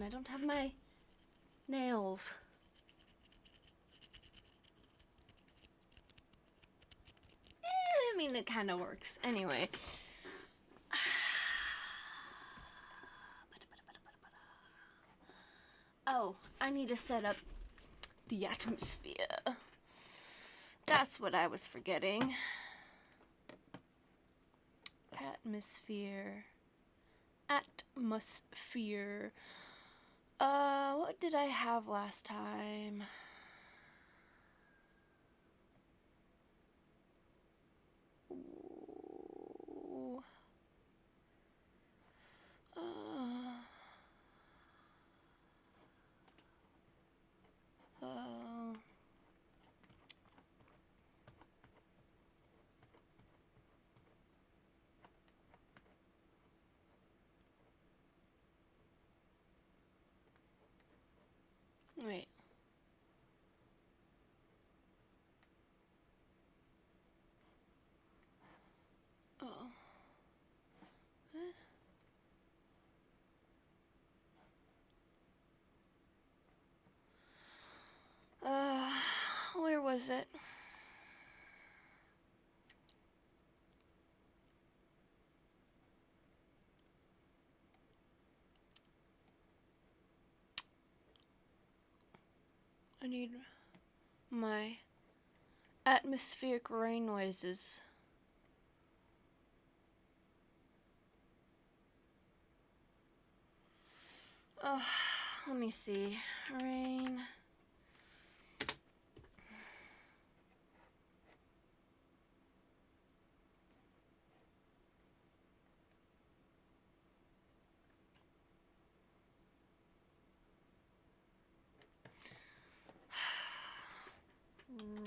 and I don't have my nails. I mean, it kind of works. Anyway. Oh, I need to set up the atmosphere. That's what I was forgetting. Atmosphere. Atmosphere. What did I have last time? Ooh. Uh, wait. Oh. What? Where was it? I need my atmospheric rain noises. Let me see. Rain.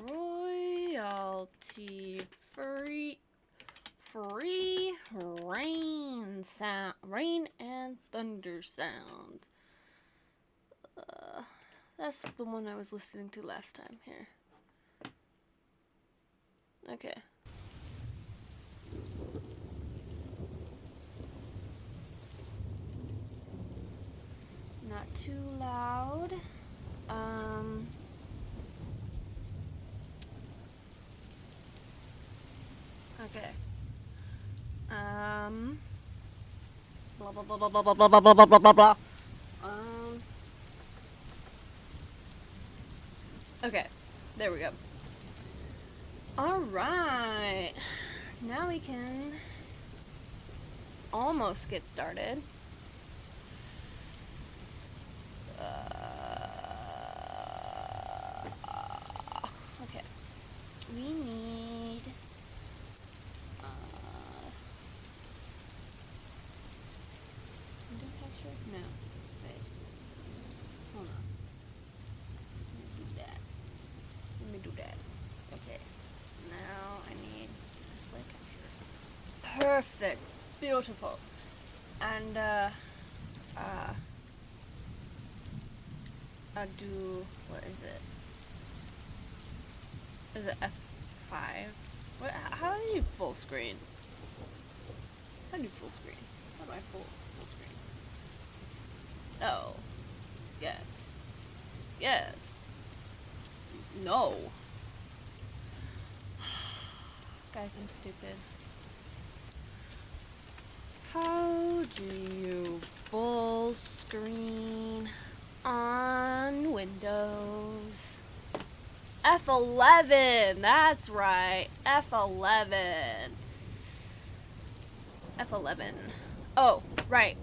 Royalty free rain sound, rain and thunder sound. That's the one I was listening to last time. Here. Okay. Not too loud. Okay. Blah blah blah blah blah blah blah blah blah blah blah blah. Okay. There we go. All right. Now we can almost get started. Okay. We need window capture? No. Wait. Hold on. Let me do that. Okay. Now I need display capture. Perfect. Beautiful. And I'll do, what is it? Is it F5? What? How do you full screen? How do you full screen? How do I full screen? Oh. Yes. Yes. No. Guys, I'm stupid. How do you full screen on Windows? F11, that's right, F11. F11. Oh, right.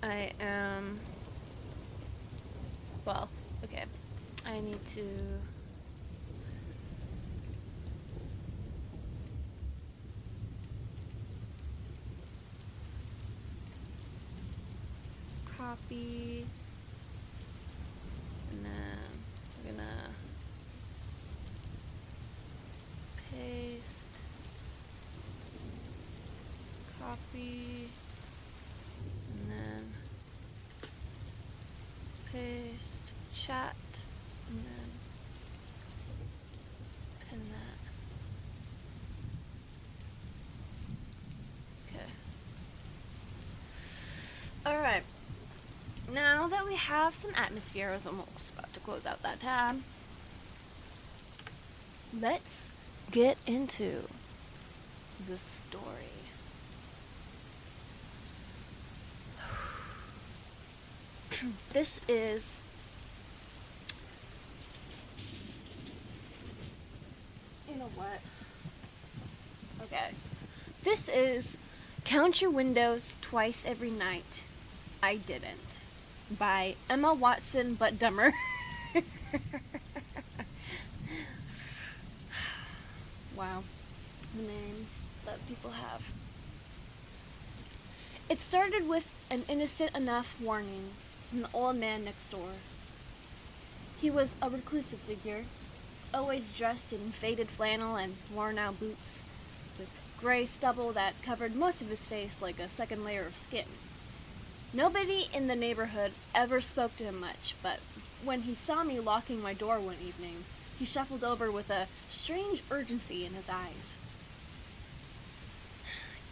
I am, well, okay. I need to copy, and then we're gonna paste, copy, and then paste, chat, and then pin that. Okay. Alright. Now that we have some atmosphere, I was almost about to close out that tab. Let's get into the story. This is you know what? Okay. This is Count Your Windows Twice Every Night. I Didn't. By Emma Watson, but dumber. Wow. The names that people have. It started with an innocent enough warning from the old man next door. He was a reclusive figure, always dressed in faded flannel and worn-out boots, with gray stubble that covered most of his face like a second layer of skin. Nobody in the neighborhood ever spoke to him much, but when he saw me locking my door one evening, he shuffled over with a strange urgency in his eyes.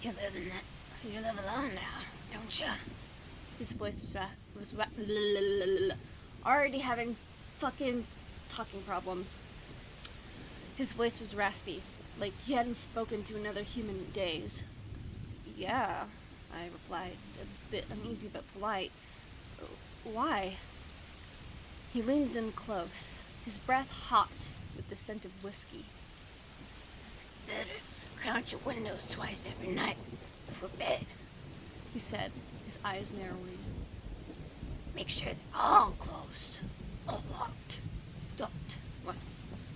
You live alone now, don't you? His voice was already having fucking talking problems. His voice was raspy, like he hadn't spoken to another human in days. Yeah, I replied, a bit uneasy but polite. Why? He leaned in close, his breath hot with the scent of whiskey. Better count your windows twice every night before bed, he said, his eyes narrowing. Make sure they're all closed, all locked. Don't, well,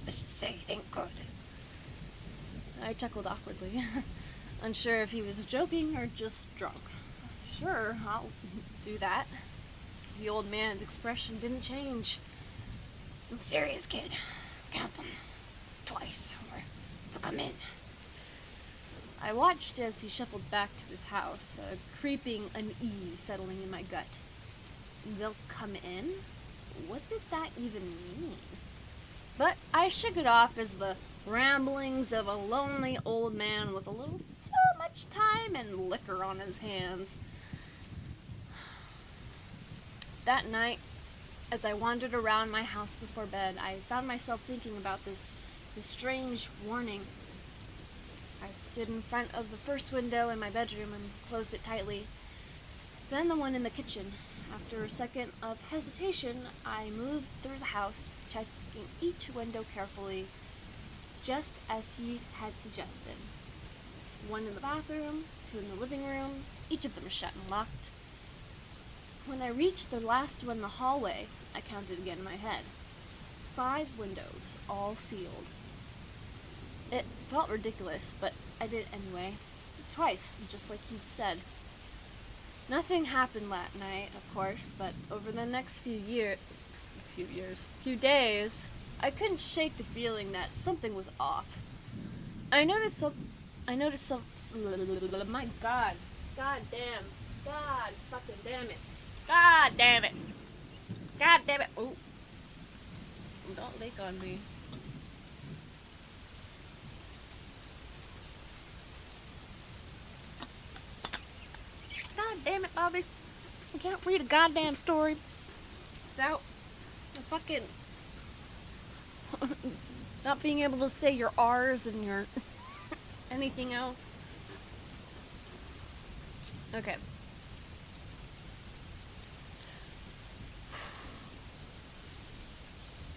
let's just say it ain't good. I chuckled awkwardly, unsure if he was joking or just drunk. Sure, I'll do that. The old man's expression didn't change. I'm serious, kid. Count them. Twice, or they'll come in. I watched as he shuffled back to his house, a creeping unease settling in my gut. They'll come in? What did that even mean? But I shook it off as the ramblings of a lonely old man with a little too much time and liquor on his hands. That night, as I wandered around my house before bed, I found myself thinking about this strange warning. I stood in front of the first window in my bedroom and closed it tightly. Then the one in the kitchen. After a second of hesitation, I moved through the house, checking each window carefully, just as he had suggested. One in the bathroom, two in the living room, each of them shut and locked. When I reached the last one in the hallway, I counted again in my head. 5 windows, all sealed. It felt ridiculous, but I did it anyway. Twice, just like he'd said. Nothing happened that night, of course, but over the next few days, I couldn't shake the feeling that something was off. I noticed some, my God fucking damn it. God damn it. Oh, don't leak on me. God damn it, Bobby. I can't read a goddamn story without the fucking not being able to say your R's and your anything else. Okay.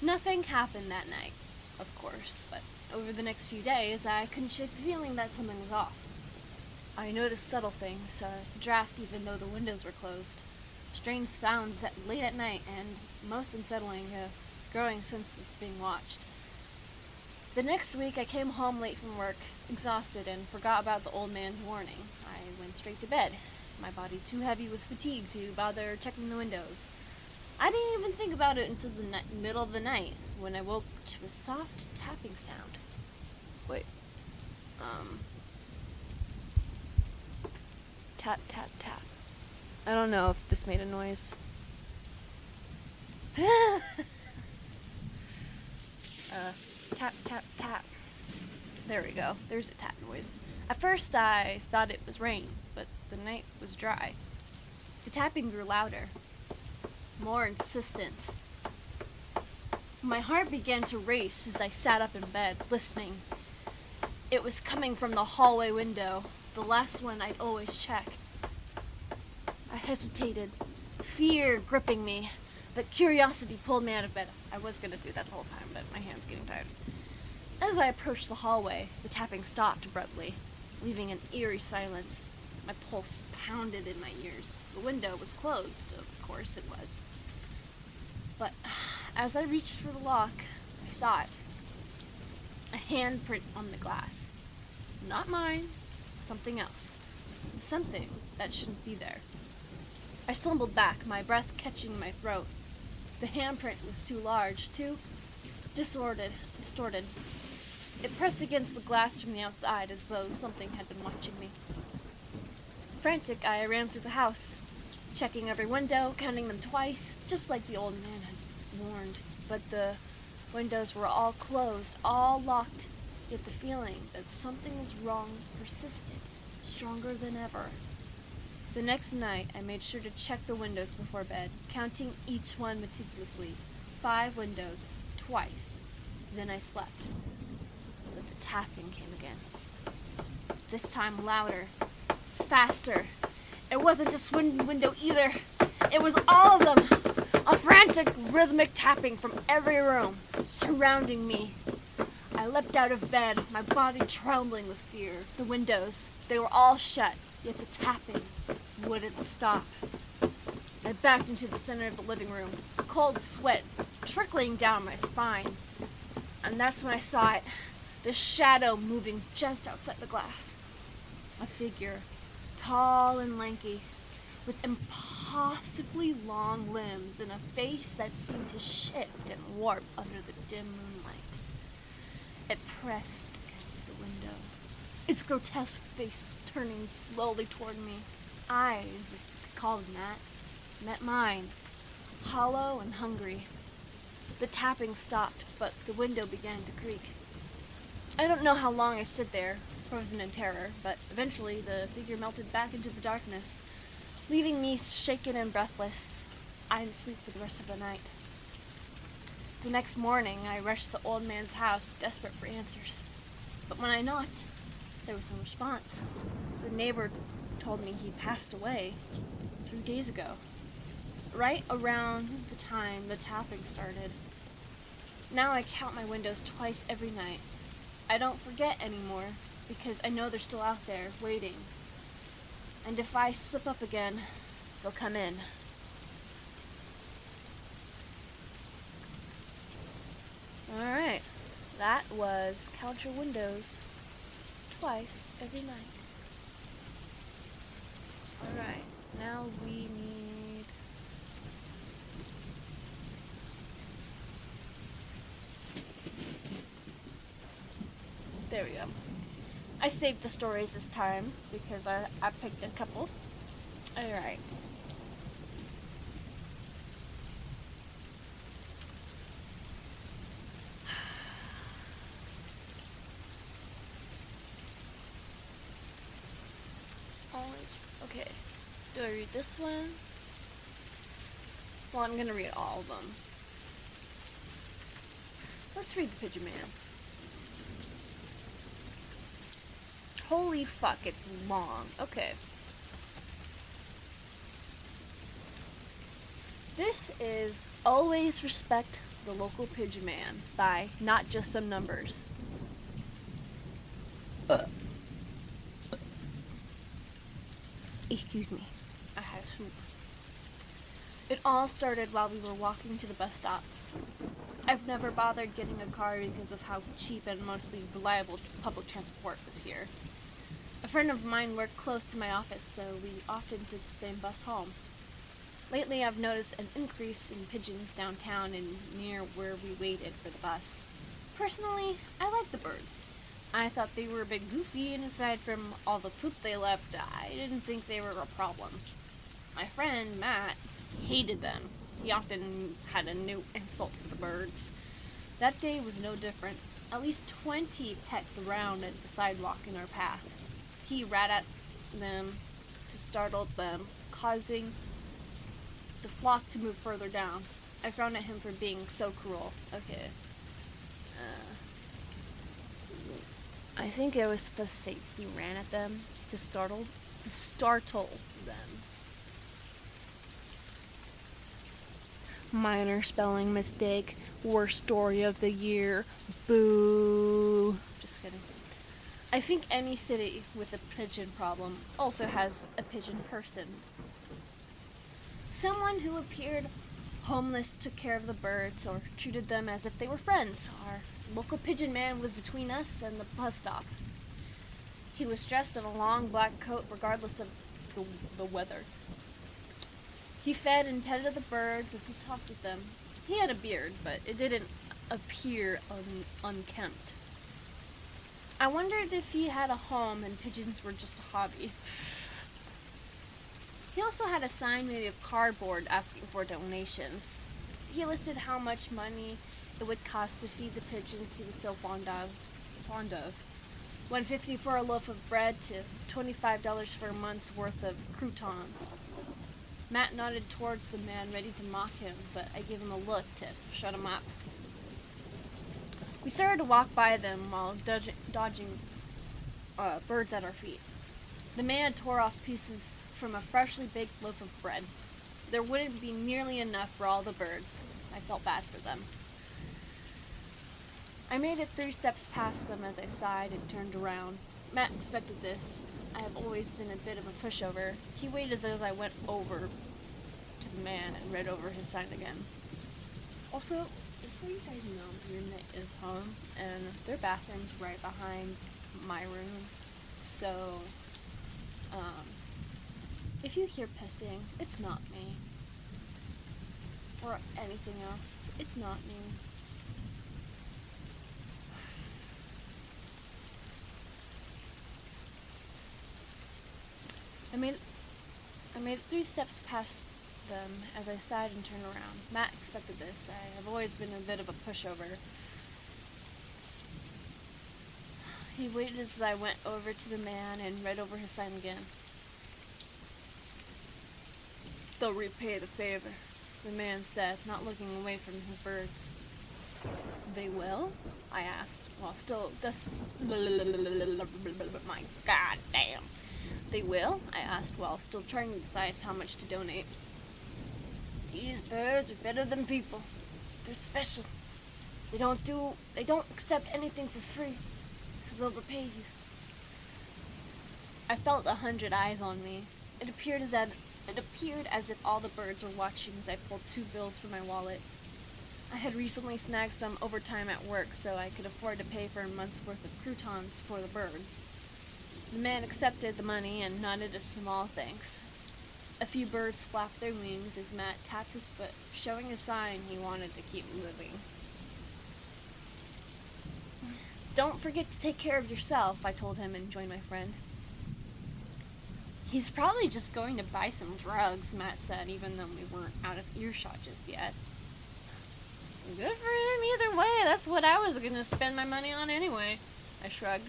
Nothing happened that night, of course, but over the next few days, I couldn't shake the feeling that something was off. I noticed subtle things, a draft even though the windows were closed, strange sounds late at night, and, most unsettling, a growing sense of being watched. The next week, I came home late from work, exhausted, and forgot about the old man's warning. I went straight to bed, my body too heavy with fatigue to bother checking the windows. I didn't even think about it until the middle of the night, when I woke to a soft tapping sound. Wait. Tap, tap, tap. I don't know if this made a noise. Tap, tap, tap. There we go. There's a tap noise. At first I thought it was rain, but the night was dry. The tapping grew louder. more insistent. My heart began to race as I sat up in bed, listening. It was coming from the hallway window, the last one I'd always check. I hesitated, fear gripping me, but curiosity pulled me out of bed. I was going to do that the whole time, but my hand's getting tired. As I approached the hallway, the tapping stopped abruptly, leaving an eerie silence. My pulse pounded in my ears. The window was closed, of course it was. But as I reached for the lock, I saw it. A handprint on the glass. Not mine, something else. Something that shouldn't be there. I stumbled back, my breath catching my throat. The handprint was too large, too distorted. It pressed against the glass from the outside as though something had been watching me. Frantic, I ran through the house, checking every window, counting them twice, just like the old man had warned. But the windows were all closed, all locked, yet the feeling that something was wrong persisted, stronger than ever. The next night, I made sure to check the windows before bed, counting each one meticulously. 5 windows, twice. Then I slept. But the tapping came again. This time louder, faster. It wasn't just one window either. It was all of them. A frantic, rhythmic tapping from every room, surrounding me. I leapt out of bed, my body trembling with fear. The windows, they were all shut, yet the tapping wouldn't stop. I backed into the center of the living room, cold sweat trickling down my spine. And that's when I saw it, the shadow moving just outside the glass. A figure, tall and lanky, with impossibly long limbs and a face that seemed to shift and warp under the dim moonlight. It pressed against the window, its grotesque face turning slowly toward me. Eyes, if you could call them that, met mine, hollow and hungry. The tapping stopped, but the window began to creak. I don't know how long I stood there, frozen in terror, but eventually the figure melted back into the darkness, leaving me shaken and breathless. I didn't sleep for the rest of the night. The next morning, I rushed to the old man's house, desperate for answers. But when I knocked, there was no response. The neighbor told me he passed away 3 days ago, right around the time the tapping started. Now I count my windows twice every night. I don't forget anymore, because I know they're still out there, waiting. And if I slip up again, they'll come in. Alright, that was Count Your Windows twice every night. Alright, now we need... There we go. I saved the stories this time because I picked a couple. Alright. Okay. Do I read this one? Well, I'm gonna read all of them. Let's read the Pigeon Man. Holy fuck, it's long. Okay. This is Always Respect the Local Pigeon Man by Not Just Some Numbers. Excuse me. I have soup. It all started while we were walking to the bus stop. I've never bothered getting a car because of how cheap and mostly reliable public transport was here. A friend of mine worked close to my office, so we often took the same bus home. Lately, I've noticed an increase in pigeons downtown and near where we waited for the bus. Personally, I like the birds. I thought they were a bit goofy, and aside from all the poop they left, I didn't think they were a problem. My friend, Matt, hated them. He often had a new insult for the birds. That day was no different. At least 20 pecked around at the sidewalk in our path. He ran at them to startle them, causing the flock to move further down. I frowned at him for being so cruel. Okay. I think I was supposed to say he ran at them to startle them. Minor spelling mistake. Worst story of the year. Boo. Just kidding. I think any city with a pigeon problem also has a pigeon person. Someone who appeared homeless took care of the birds or treated them as if they were friends. Our local pigeon man was between us and the bus stop. He was dressed in a long black coat regardless of the weather. He fed and petted the birds as he talked with them. He had a beard, but it didn't appear unkempt. I wondered if he had a home and pigeons were just a hobby. He also had a sign made of cardboard asking for donations. He listed how much money it would cost to feed the pigeons he was so fond of. $1.50 for a loaf of bread to $25 for a month's worth of croutons. Matt nodded towards the man, ready to mock him, but I gave him a look to shut him up. We started to walk by them while dodging birds at our feet. The man tore off pieces from a freshly baked loaf of bread. There wouldn't be nearly enough for all the birds. I felt bad for them. I made it 3 steps past them as I sighed and turned around. Matt expected this. I have always been a bit of a pushover. He waited as I went over to the man and read over his sign again. Also, just so you guys know, my roommate is home, and their bathroom's right behind my room. So, if you hear pissing, it's not me. Or anything else. It's not me. I made it 3 steps past them as I sighed and turned around. Matt expected this. I have always been a bit of a pushover. He waited as I went over to the man and read over his sign again. They'll repay the favor, the man said, not looking away from his birds. They will? I asked, while still my god damn. They will? I asked, while still trying to decide how much to donate. These birds are better than people. They're special. They don't accept anything for free, so they'll repay you. I felt 100 eyes on me. It appeared as if all the birds were watching as I pulled 2 bills from my wallet. I had recently snagged some overtime at work so I could afford to pay for a month's worth of croutons for the birds. The man accepted the money and nodded a small thanks. A few birds flapped their wings as Matt tapped his foot, showing a sign he wanted to keep moving. Don't forget to take care of yourself, I told him and joined my friend. He's probably just going to buy some drugs, Matt said, even though we weren't out of earshot just yet. Good for him either way. That's what I was going to spend my money on anyway. I shrugged.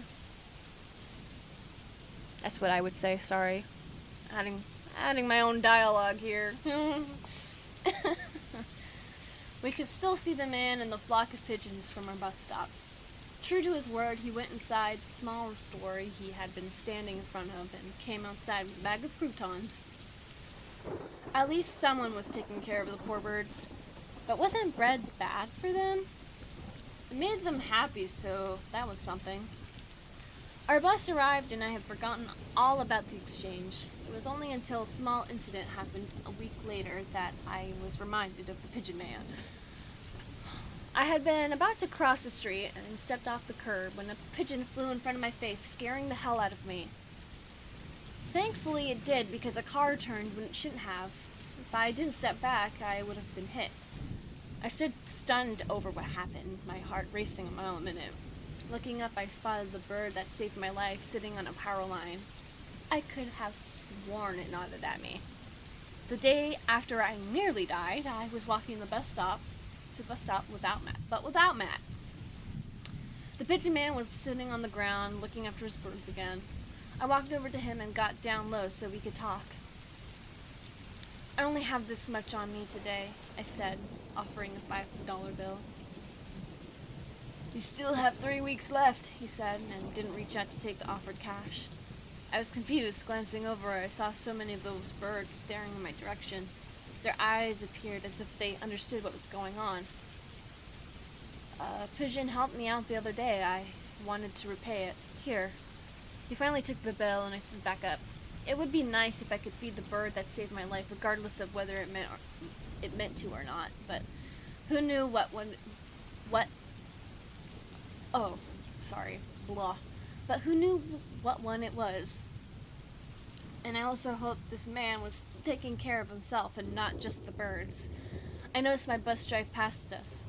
That's what I would say, sorry. Adding my own dialogue here. We could still see the man and the flock of pigeons from our bus stop. True to his word, he went inside the small store he had been standing in front of and came outside with a bag of croutons. At least someone was taking care of the poor birds. But wasn't bread bad for them? It made them happy, so that was something. Our bus arrived and I had forgotten all about the exchange. It was only until a small incident happened a week later that I was reminded of the pigeon man. I had been about to cross the street and stepped off the curb when a pigeon flew in front of my face, scaring the hell out of me. Thankfully it did, because a car turned when it shouldn't have. If I didn't step back, I would have been hit. I stood stunned over what happened, my heart racing a mile a minute. Looking up, I spotted the bird that saved my life sitting on a power line. I could have sworn it nodded at me. The day after I nearly died, I was walking to the bus stop without Matt. The pigeon man was sitting on the ground, looking after his birds again. I walked over to him and got down low so we could talk. I only have this much on me today, I said, offering a $5 bill. You still have 3 weeks left, he said, and didn't reach out to take the offered cash. I was confused. Glancing over, I saw so many of those birds staring in my direction. Their eyes appeared as if they understood what was going on. A pigeon helped me out the other day. I wanted to repay it. Here. He finally took the bill, and I stood back up. It would be nice if I could feed the bird that saved my life, regardless of whether it meant to or not. But who knew what? Oh, sorry, blah. But who knew what one it was? And I also hoped this man was taking care of himself and not just the birds. I noticed my bus drive past us.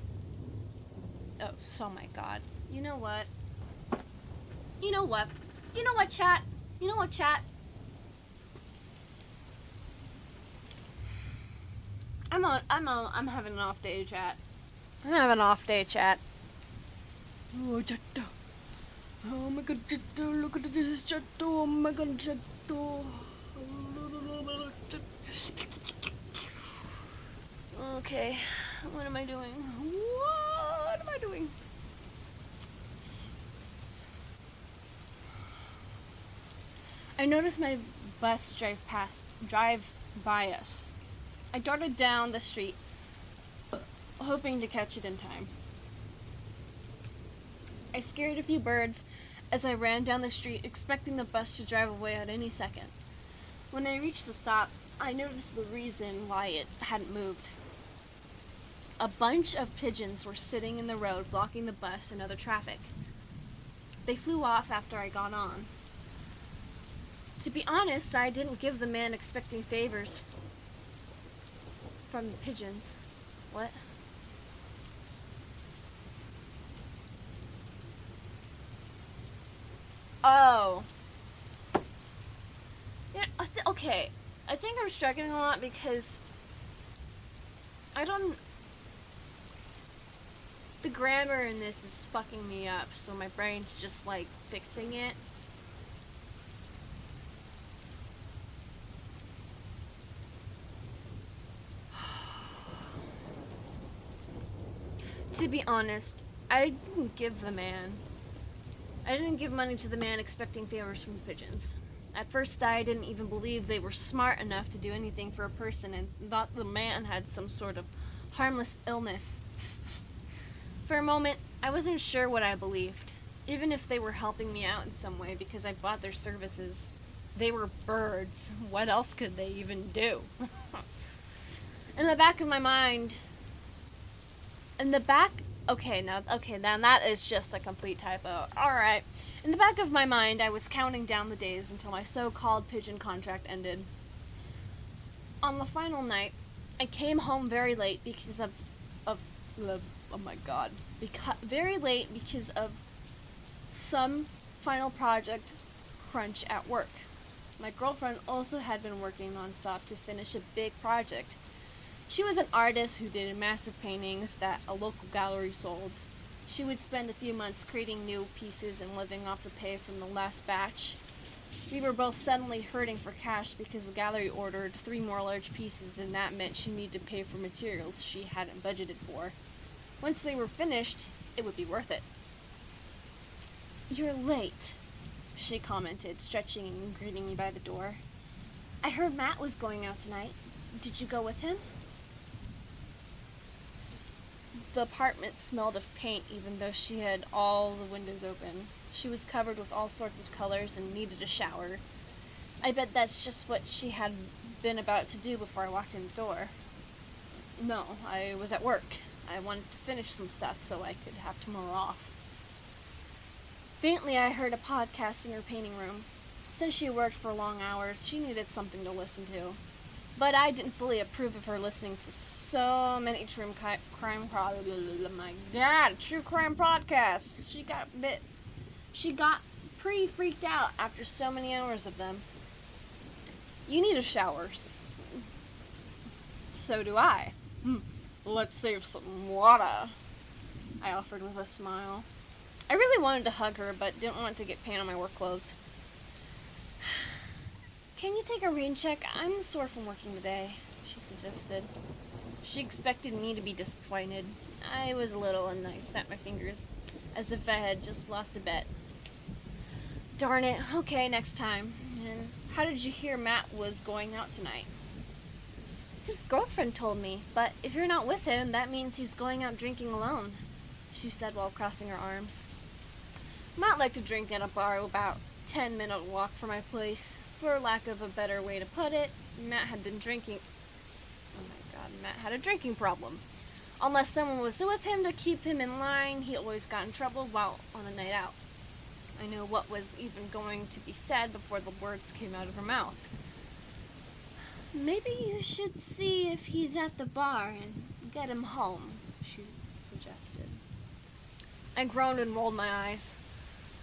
Oh my god. You know what? You know what, chat? You know what, chat? I'm having an off day, chat. I'm having an off day, chat. Oh, chat. Oh my god, chat. Look at this, chat. Oh my god, chat. Okay, what am I doing? What am I doing? I noticed my bus drive by us. I darted down the street, hoping to catch it in time. I scared a few birds as I ran down the street, expecting the bus to drive away at any second. When I reached the stop, I noticed the reason why it hadn't moved. A bunch of pigeons were sitting in the road, blocking the bus and other traffic. They flew off after I got on. To be honest, I didn't give the man expecting favors from the pigeons. What? Oh. Yeah, okay. I think I'm struggling a lot because the grammar in this is fucking me up, so my brain's just like fixing it. To be honest, I didn't give money to the man expecting favors from the pigeons. At first, I didn't even believe they were smart enough to do anything for a person and thought the man had some sort of harmless illness. For a moment, I wasn't sure what I believed, even if they were helping me out in some way because I bought their services. They were birds. What else could they even do? In the back of my mind... now that is just a complete typo. Alright. In the back of my mind, I was counting down the days until my so-called pigeon contract ended. On the final night, I came home very late because of some final project crunch at work. My girlfriend also had been working nonstop to finish a big project. She was an artist who did massive paintings that a local gallery sold. She would spend a few months creating new pieces and living off the pay from the last batch. We were both suddenly hurting for cash because the gallery ordered 3 more large pieces, and that meant she needed to pay for materials she hadn't budgeted for. Once they were finished, it would be worth it. "You're late," she commented, stretching and greeting me by the door. "I heard Matt was going out tonight. Did you go with him?" The apartment smelled of paint even though she had all the windows open. She was covered with all sorts of colors and needed a shower. I bet that's just what she had been about to do before I walked in the door. "No, I was at work. I wanted to finish some stuff so I could have tomorrow off." Faintly, I heard a podcast in her painting room. Since she worked for long hours, she needed something to listen to. But I didn't fully approve of her listening to so many true crime podcasts. She got pretty freaked out after so many hours of them. "You need a shower." "So do I." "Let's save some water," I offered with a smile. I really wanted to hug her, but didn't want to get paint on my work clothes. "Can you take a rain check? I'm sore from working today," she suggested. She expected me to be disappointed. I was a little, and I snapped my fingers, as if I had just lost a bet. Darn it. Okay, next time. And how did you hear Matt was going out tonight? His girlfriend told me, but if you're not with him, that means he's going out drinking alone, she said while crossing her arms. Matt liked to drink at a bar about 10-minute walk from my place. For lack of a better way to put it, Matt had been drinking. Oh my god, Matt had a drinking problem. Unless someone was with him to keep him in line, he always got in trouble while on a night out. I knew what was even going to be said before the words came out of her mouth. Maybe you should see if he's at the bar and get him home, she suggested. I groaned and rolled my eyes.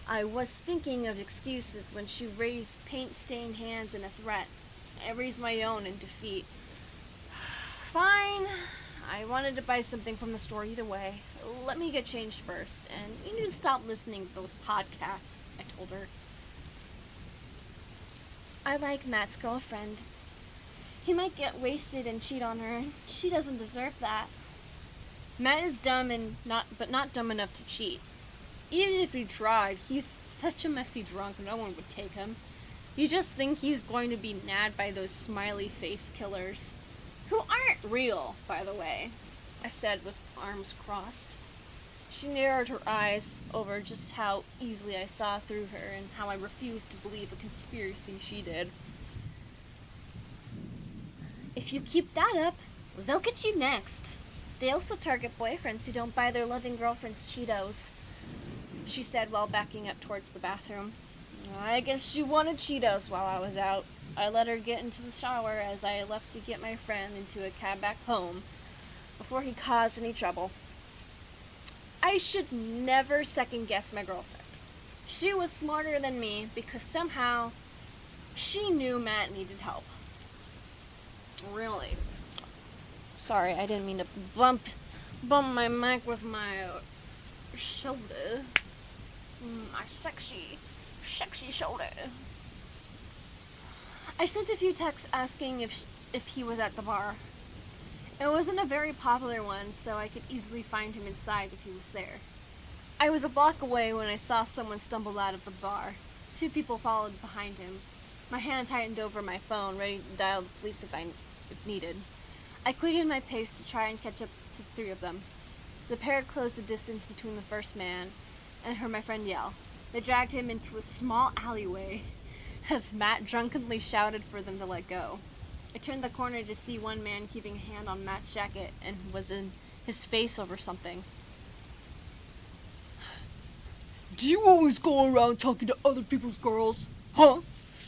I was thinking of excuses when she raised paint-stained hands in a threat. I raised my own in defeat. Fine. I wanted to buy something from the store either way. Let me get changed first, and you need to stop listening to those podcasts, I told her. I like Matt's girlfriend. He might get wasted and cheat on her. She doesn't deserve that. Matt is dumb but not dumb enough to cheat. Even if he tried, he's such a messy drunk, no one would take him. You just think he's going to be nabbed by those smiley face killers. Who aren't real, by the way, I said with arms crossed. She narrowed her eyes over just how easily I saw through her and how I refused to believe a conspiracy she did. If you keep that up, they'll get you next. They also target boyfriends who don't buy their loving girlfriends Cheetos, she said while backing up towards the bathroom. I guess she wanted Cheetos while I was out. I let her get into the shower as I left to get my friend into a cab back home before he caused any trouble. I should never second-guess my girlfriend. She was smarter than me because somehow she knew Matt needed help. Really? Sorry, I didn't mean to bump my mic with my shoulder. My sexy shoulder. I sent a few texts asking if he was at the bar. It wasn't a very popular one, so I could easily find him inside if he was there. I was a block away when I saw someone stumble out of the bar. 2 people followed behind him. My hand tightened over my phone, ready to dial the police if needed. I quickened my pace to try and catch up to 3 of them. The pair closed the distance between the first man, and heard my friend yell. They dragged him into a small alleyway as Matt drunkenly shouted for them to let go. I turned the corner to see one man keeping a hand on Matt's jacket and was in his face over something. Do you always go around talking to other people's girls? Huh?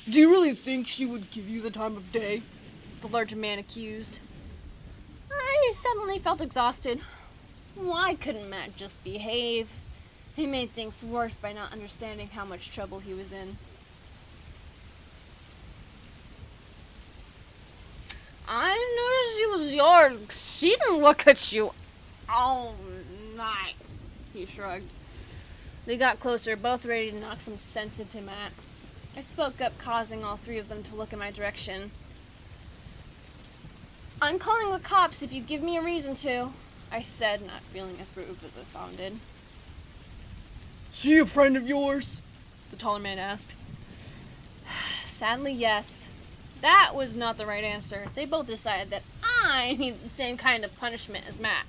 Do you really think she would give you the time of day? The larger man accused. I suddenly felt exhausted. Why couldn't Matt just behave? He made things worse by not understanding how much trouble he was in. I noticed she was yours. She didn't look at you all night, he shrugged. They got closer, both ready to knock some sense into Matt. I spoke up, causing all 3 of them to look in my direction. I'm calling the cops if you give me a reason to, I said, not feeling as rude as it sounded. She a friend of yours? The taller man asked. Sadly, yes. That was not the right answer. They both decided that I need the same kind of punishment as Matt.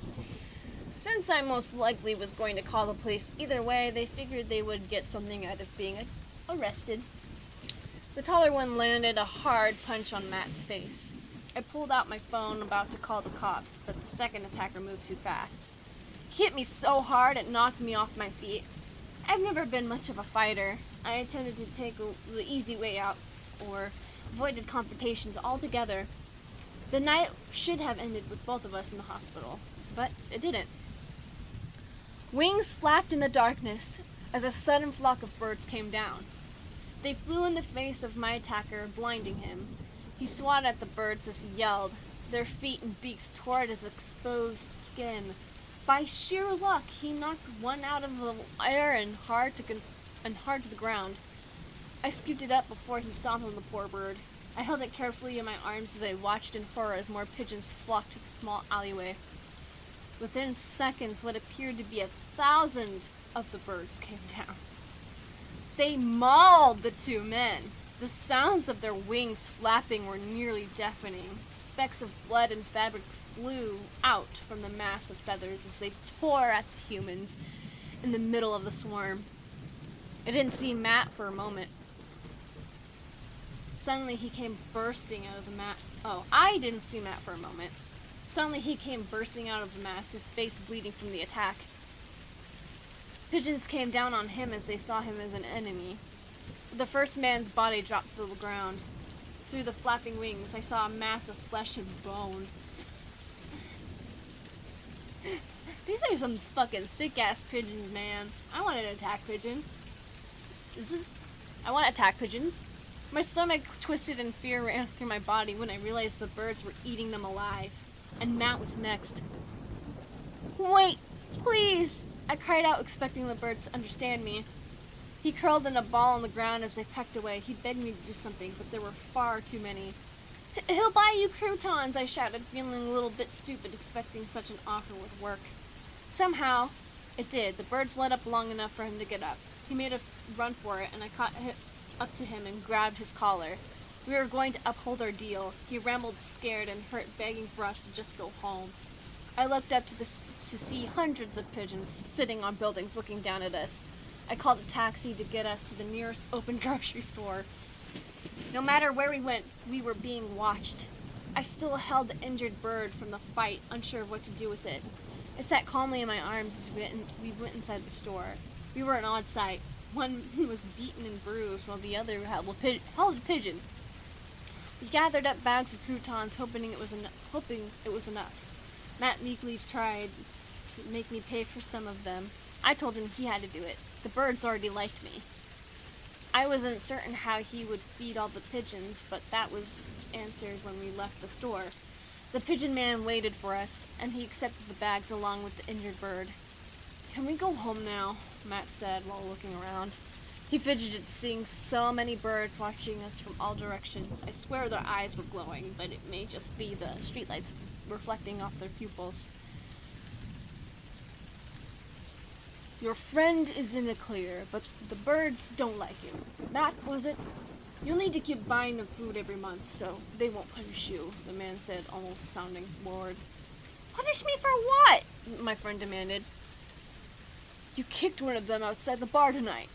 Since I most likely was going to call the police either way, they figured they would get something out of being arrested. The taller one landed a hard punch on Matt's face. I pulled out my phone, about to call the cops, but the second attacker moved too fast. He hit me so hard it knocked me off my feet. I've never been much of a fighter. I intended to take the easy way out, or avoided confrontations altogether. The night should have ended with both of us in the hospital, but it didn't. Wings flapped in the darkness as a sudden flock of birds came down. They flew in the face of my attacker, blinding him. He swatted at the birds as he yelled. Their feet and beaks tore at his exposed skin. By sheer luck, he knocked one out of the air and hard to the ground. I scooped it up before he stomped on the poor bird. I held it carefully in my arms as I watched in horror as more pigeons flocked to the small alleyway. Within seconds, what appeared to be 1,000 of the birds came down. They mauled the two men. The sounds of their wings flapping were nearly deafening. Specks of blood and fabric flew out from the mass of feathers as they tore at the humans in the middle of the swarm. I didn't see Matt for a moment. Suddenly he came bursting out of the mass. Oh, I didn't see Matt for a moment. Suddenly he came bursting out of the mass, his face bleeding from the attack. Pigeons came down on him as they saw him as an enemy. The first man's body dropped to the ground. Through the flapping wings, I saw a mass of flesh and bone. These are some fucking sick-ass pigeons, man. I want an attack pigeon. I want attack pigeons. My stomach twisted and fear ran through my body when I realized the birds were eating them alive. And Matt was next. Wait, please! I cried out, expecting the birds to understand me. He curled in a ball on the ground as they pecked away. He begged me to do something, but there were far too many. He'll buy you croutons, I shouted, feeling a little bit stupid, expecting such an offer would work. Somehow, it did. The birds let up long enough for him to get up. He made a run for it, and I caught up to him and grabbed his collar. We were going to uphold our deal. He rambled scared and hurt, begging for us to just go home. I looked up to see hundreds of pigeons sitting on buildings looking down at us. I called a taxi to get us to the nearest open grocery store. No matter where we went, we were being watched. I still held the injured bird from the fight, unsure of what to do with it. It sat calmly in my arms as we went inside the store. We were an odd sight. One was beaten and bruised, while the other held a pigeon. We gathered up bags of croutons, hoping it was enough. Matt meekly tried to make me pay for some of them. I told him he had to do it. The birds already liked me. I wasn't certain how he would feed all the pigeons, but that was answered when we left the store. The pigeon man waited for us, and he accepted the bags along with the injured bird. Can we go home now? Matt said while looking around. He fidgeted, seeing so many birds watching us from all directions. I swear their eyes were glowing, but it may just be the streetlights reflecting off their pupils. Your friend is in the clear, but the birds don't like him. Matt, was it? You'll need to keep buying them food every month, so they won't punish you, the man said, almost sounding bored. Punish me for what? My friend demanded. You kicked one of them outside the bar tonight.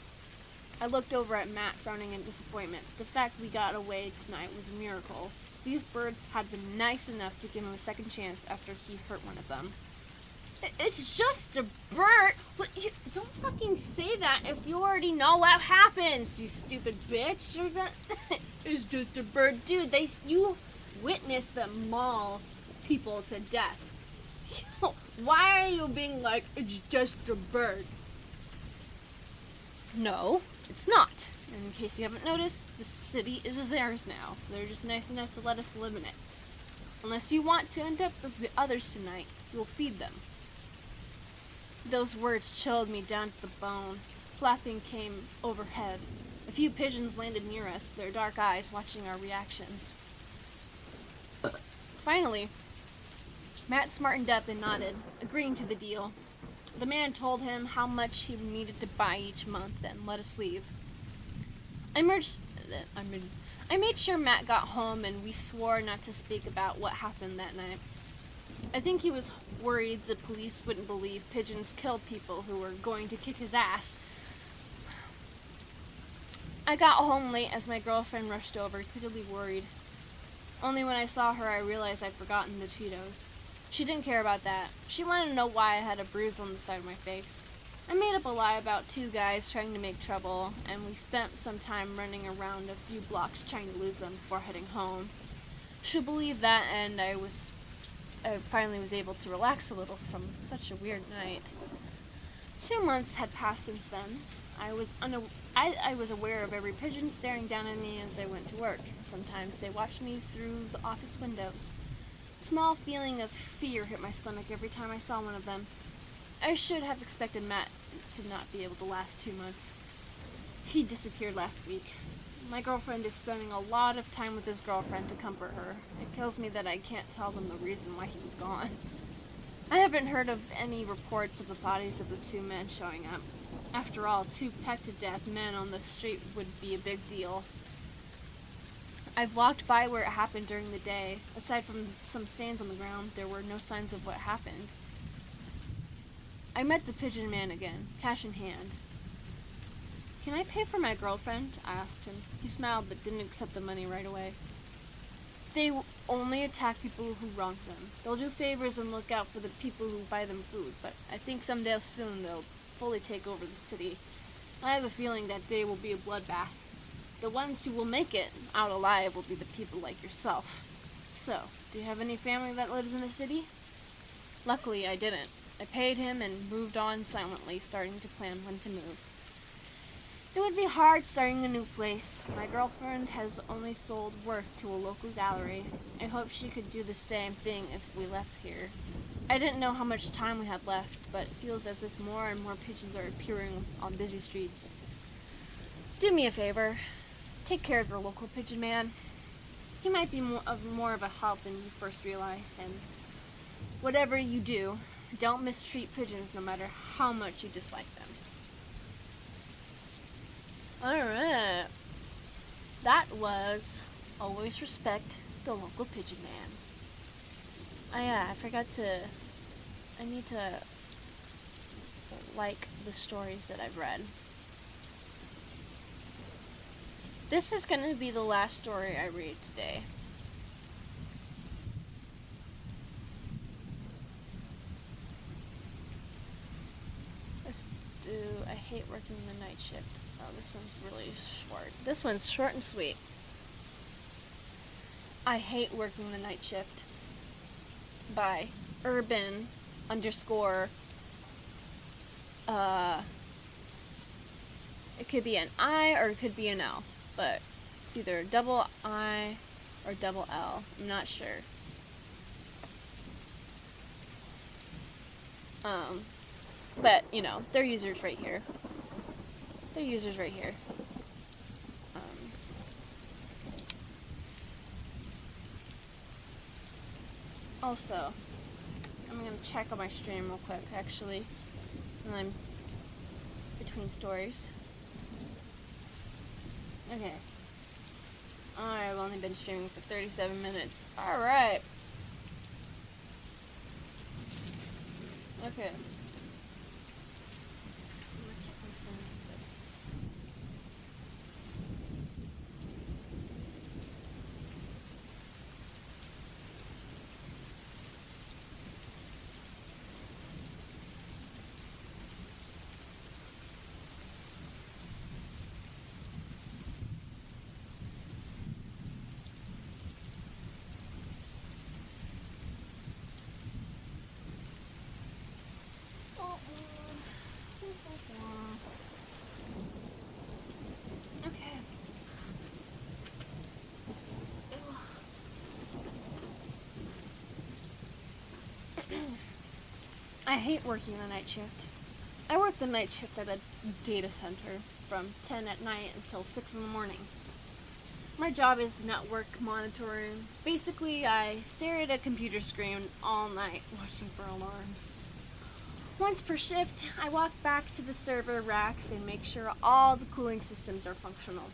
I looked over at Matt, frowning in disappointment. The fact we got away tonight was a miracle. These birds had been nice enough to give him a second chance after he hurt one of them. It's just a bird. Don't fucking say that if you already know what happens, you stupid bitch. It's just a bird. Dude, you witnessed them maul people to death. Why are you being like, it's just a bird? No, it's not. And in case you haven't noticed, the city is theirs now. They're just nice enough to let us live in it. Unless you want to end up as the others tonight, you'll feed them. Those words chilled me down to the bone. Flapping came overhead. A few pigeons landed near us, their dark eyes watching our reactions. Finally, Matt smartened up and nodded, agreeing to the deal. The man told him how much he needed to buy each month and let us leave. I made sure Matt got home, and we swore not to speak about what happened that night. I think he was worried the police wouldn't believe pigeons killed people who were going to kick his ass. I got home late as my girlfriend rushed over, clearly worried. Only when I saw her I realized I'd forgotten the Cheetos. She didn't care about that. She wanted to know why I had a bruise on the side of my face. I made up a lie about two guys trying to make trouble, and we spent some time running around a few blocks trying to lose them before heading home. She believed that, and I finally was able to relax a little from such a weird night. 2 months had passed since then. I was aware of every pigeon staring down at me as I went to work. Sometimes they watched me through the office windows. A small feeling of fear hit my stomach every time I saw one of them. I should have expected Matt to not be able to last 2 months. He disappeared last week. My girlfriend is spending a lot of time with his girlfriend to comfort her. It kills me that I can't tell them the reason why he was gone. I haven't heard of any reports of the bodies of the two men showing up. After all, two pecked-to-death men on the street would be a big deal. I've walked by where it happened during the day. Aside from some stains on the ground, there were no signs of what happened. I met the pigeon man again, cash in hand. "Can I pay for my girlfriend?" I asked him. He smiled but didn't accept the money right away. "They only attack people who wrong them. They'll do favors and look out for the people who buy them food, but I think someday soon they'll fully take over the city. I have a feeling that day will be a bloodbath. The ones who will make it out alive will be the people like yourself. So, do you have any family that lives in the city?" Luckily, I didn't. I paid him and moved on silently, starting to plan when to move. It would be hard starting a new place. My girlfriend has only sold work to a local gallery. I hoped she could do the same thing if we left here. I didn't know how much time we had left, but it feels as if more and more pigeons are appearing on busy streets. Do me a favor. Take care of your local pigeon man. He might be more of a help than you first realize, and whatever you do, don't mistreat pigeons no matter how much you dislike them. Alright. That was Always Respect the Local Pigeon Man. I need to like the stories that I've read. This is going to be the last story I read today. Let's do I Hate Working the Night Shift. Oh, this one's really short. This one's short and sweet. I Hate Working the Night Shift by Urban _ it could be an I or it could be an L, but it's either double I or double L. I'm not sure. But you know, their users right here. Also, I'm gonna check on my stream real quick, actually, and I'm between stories. Okay. Alright, I've only been streaming for 37 minutes. Alright. Okay. Okay. I hate working the night shift. I work the night shift at a data center from 10 at night until 6 in the morning. My job is network monitoring. Basically, I stare at a computer screen all night watching for alarms. Once per shift, I walk back to the server racks and make sure all the cooling systems are functional.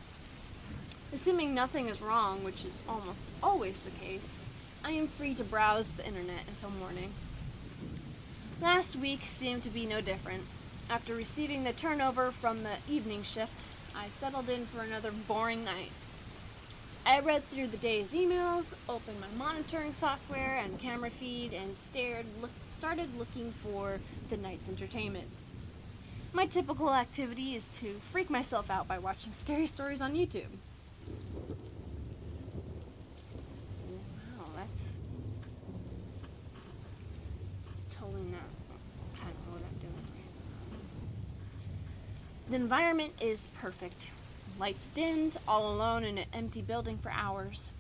Assuming nothing is wrong, which is almost always the case, I am free to browse the internet until morning. Last week seemed to be no different. After receiving the turnover from the evening shift, I settled in for another boring night. I read through the day's emails, opened my monitoring software and camera feed, and started looking for the night's entertainment. My typical activity is to freak myself out by watching scary stories on YouTube. Wow, that's totally not kind of what I'm doing right now. The environment is perfect. Lights dimmed, all alone in an empty building for hours.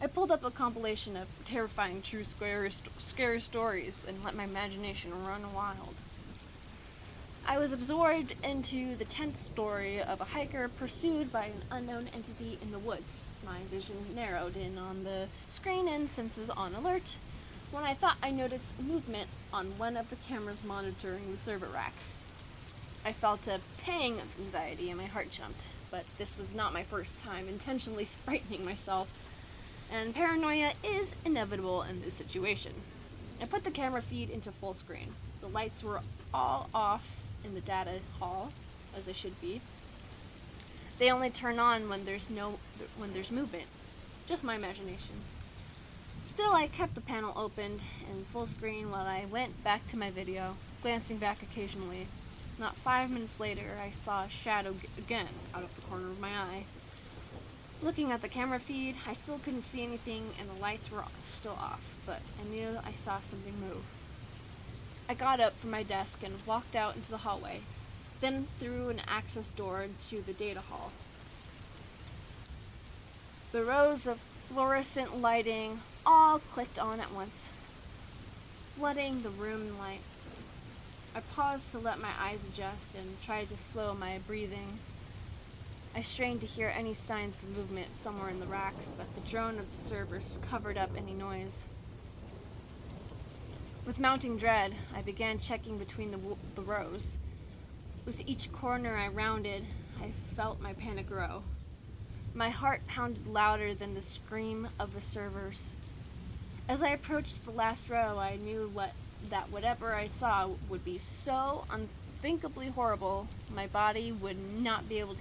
I pulled up a compilation of terrifying true scary stories and let my imagination run wild. I was absorbed into the tense story of a hiker pursued by an unknown entity in the woods. My vision narrowed in on the screen and senses on alert when I thought I noticed movement on one of the cameras monitoring the server racks. I felt a pang of anxiety and my heart jumped, but this was not my first time intentionally frightening myself, and paranoia is inevitable in this situation. I put the camera feed into full screen. The lights were all off in the data hall, as they should be. They only turn on when there's movement. Just my imagination. Still, I kept the panel opened in full screen while I went back to my video, glancing back occasionally. Not 5 minutes later, I saw a shadow again out of the corner of my eye. Looking at the camera feed, I still couldn't see anything and the lights were still off, but I knew I saw something move. I got up from my desk and walked out into the hallway, then through an access door to the data hall. The rows of fluorescent lighting all clicked on at once, flooding the room in light. I paused to let my eyes adjust and tried to slow my breathing. I strained to hear any signs of movement somewhere in the racks, but the drone of the servers covered up any noise. With mounting dread, I began checking between the rows. With each corner I rounded, I felt my panic grow. My heart pounded louder than the scream of the servers. As I approached the last row, I knew that whatever I saw would be so unthinkably horrible, my body would not be able to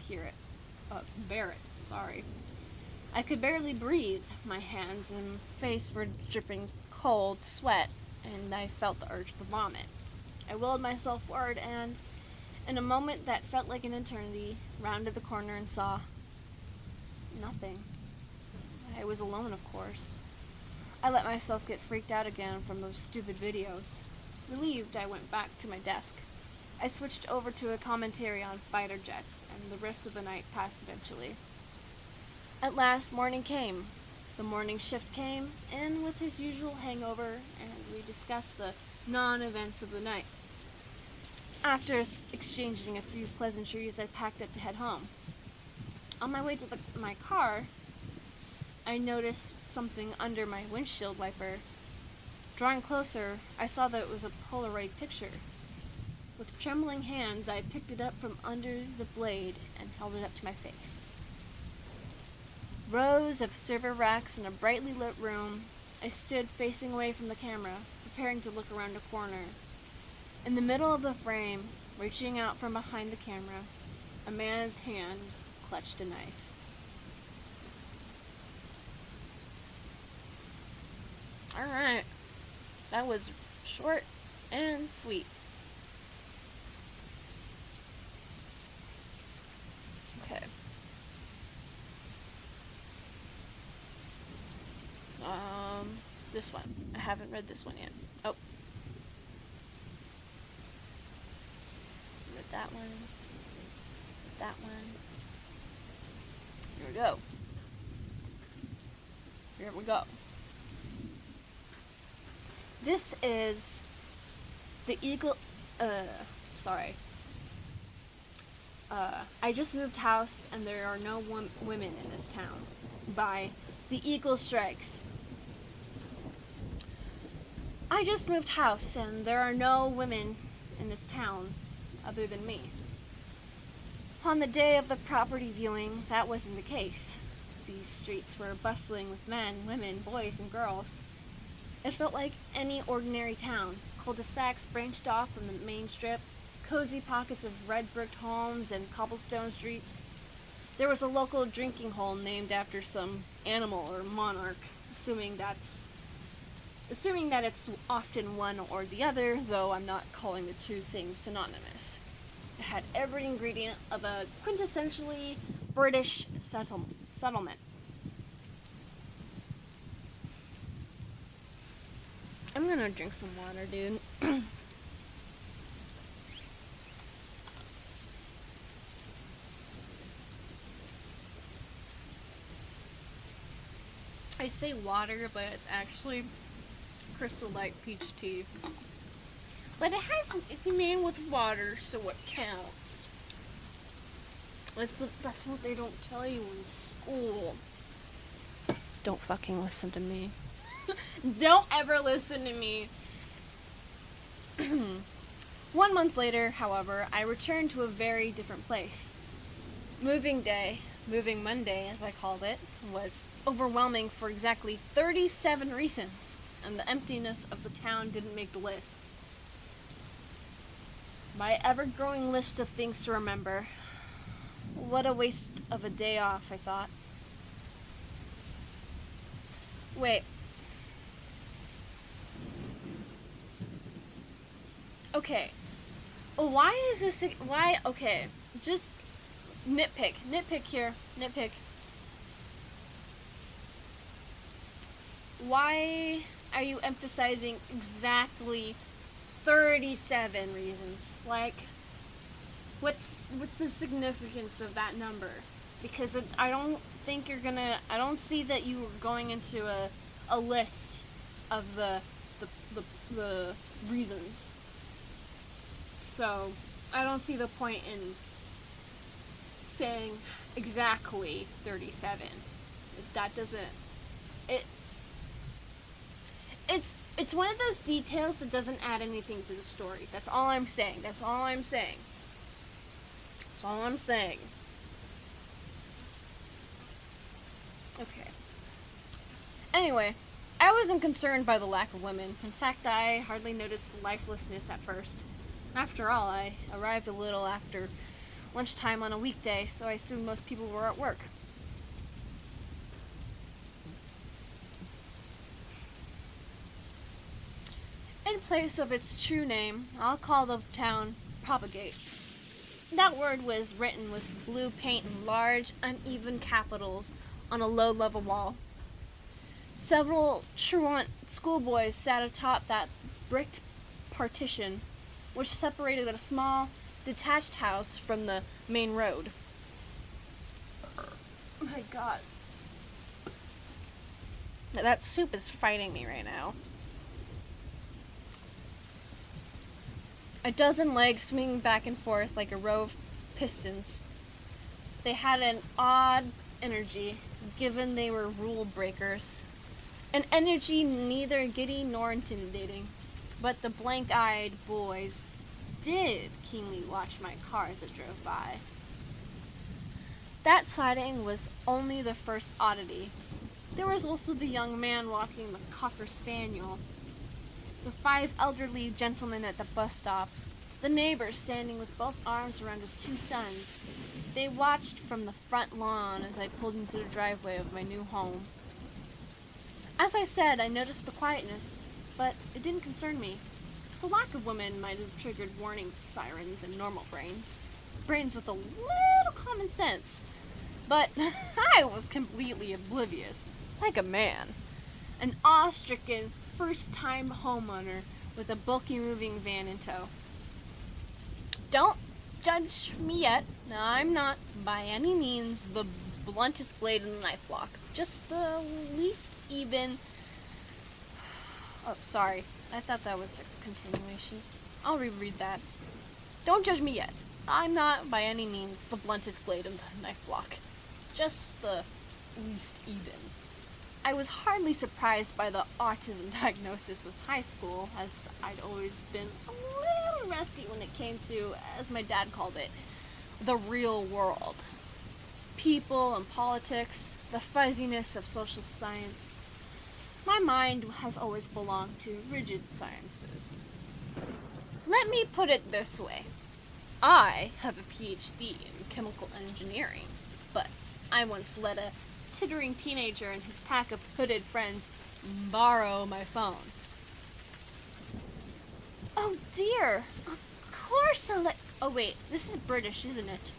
bear it. Sorry. I could barely breathe. My hands and face were dripping cold sweat, and I felt the urge to vomit. I willed myself forward and, in a moment that felt like an eternity, rounded the corner and saw nothing. I was alone, of course. I let myself get freaked out again from those stupid videos. Relieved, I went back to my desk. I switched over to a commentary on fighter jets, and the rest of the night passed eventually. At last, morning came. The morning shift came, in with his usual hangover, and we discussed the non-events of the night. After exchanging a few pleasantries, I packed up to head home. On my way to my car, I noticed something under my windshield wiper. Drawing closer, I saw that it was a Polaroid picture. With trembling hands, I picked it up from under the blade and held it up to my face. Rows of server racks in a brightly lit room. I stood facing away from the camera, preparing to look around a corner. In the middle of the frame, reaching out from behind the camera, a man's hand clutched a knife. Alright, that was short and sweet. Okay. This one. I haven't read this one yet. Oh. Read that one. That one. Here we go. Here we go. This is the Eagle, I just moved house and there are no women in this town. By The Eagle Strikes. I just moved house and there are no women in this town other than me. On the day of the property viewing, that wasn't the case. These streets were bustling with men, women, boys, and girls. It felt like any ordinary town. Cul-de-sacs branched off from the main strip, cozy pockets of red-bricked homes and cobblestone streets. There was a local drinking hole named after some animal or monarch, assuming that it's often one or the other, though I'm not calling the two things synonymous. It had every ingredient of a quintessentially British settlement. I'm gonna drink some water, dude. I say water, but it's actually Crystal Light peach tea. But it has it's made with water, so it counts. That's what they don't tell you in school. Don't fucking listen to me. Don't ever listen to me. 1 month later, however, I returned to a very different place. Moving Monday, as I called it, was overwhelming for exactly 37 reasons, and the emptiness of the town didn't make the list. My ever-growing list of things to remember. What a waste of a day off, I thought. Wait. Okay. Why is this... Why... Okay. Just nitpick. Nitpick here. Nitpick. Why are you emphasizing exactly 37 reasons? Like, what's the significance of that number? Because I don't think you're gonna... I don't see that you are going into a list of the reasons. So, I don't see the point in saying exactly 37. That doesn't... It's one of those details that doesn't add anything to the story. That's all I'm saying. That's all I'm saying. That's all I'm saying. Okay. Anyway, I wasn't concerned by the lack of women. In fact, I hardly noticed the lifelessness at first. After all, I arrived a little after lunchtime on a weekday, so I assumed most people were at work. In place of its true name, I'll call the town Propagate. That word was written with blue paint in large, uneven capitals on a low-level wall. Several truant schoolboys sat atop that bricked partition, which separated a small, detached house from the main road. Oh my god. That soup is fighting me right now. A dozen legs swinging back and forth like a row of pistons. They had an odd energy, given they were rule breakers. An energy neither giddy nor intimidating. But the blank-eyed boys did keenly watch my car as it drove by. That sighting was only the first oddity. There was also the young man walking the Cocker Spaniel, the 5 elderly gentlemen at the bus stop, the neighbor standing with both arms around his 2 sons. They watched from the front lawn as I pulled into the driveway of my new home. As I said, I noticed the quietness, but it didn't concern me. The lack of women might have triggered warning sirens in normal brains. Brains with a little common sense. But I was completely oblivious, like a man. An awe-stricken, first-time homeowner with a bulky moving van in tow. Don't judge me yet. I'm not, by any means, the bluntest blade in the knife block. Just the least even... Oh, sorry. I thought that was a continuation. I'll reread that. Don't judge me yet. I'm not, by any means, the bluntest blade in the knife block. Just the least even. I was hardly surprised by the autism diagnosis of high school, as I'd always been a little rusty when it came to, as my dad called it, the real world. People and politics, the fuzziness of social science. My mind has always belonged to rigid sciences. Let me put it this way. I have a PhD in chemical engineering, but I once let a tittering teenager and his pack of hooded friends borrow my phone. Oh dear! Of course I'll let... Oh wait, this is British, isn't it?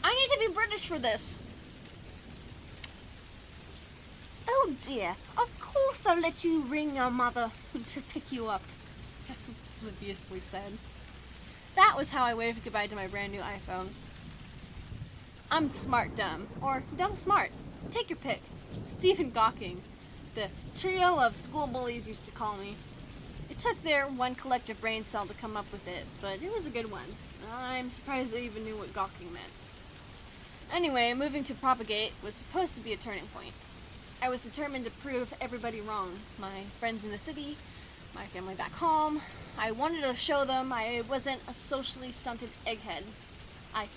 I need to be British for this! Oh dear, of course I'll let you ring your mother to pick you up, obliviously said. That was how I waved goodbye to my brand new iPhone. I'm smart dumb, or dumb smart. Take your pick. Stephen Gawking, the trio of school bullies used to call me. It took their one collective brain cell to come up with it, but it was a good one. I'm surprised they even knew what gawking meant. Anyway, moving to Propagate was supposed to be a turning point. I was determined to prove everybody wrong. My friends in the city, my family back home. I wanted to show them I wasn't a socially stunted egghead. I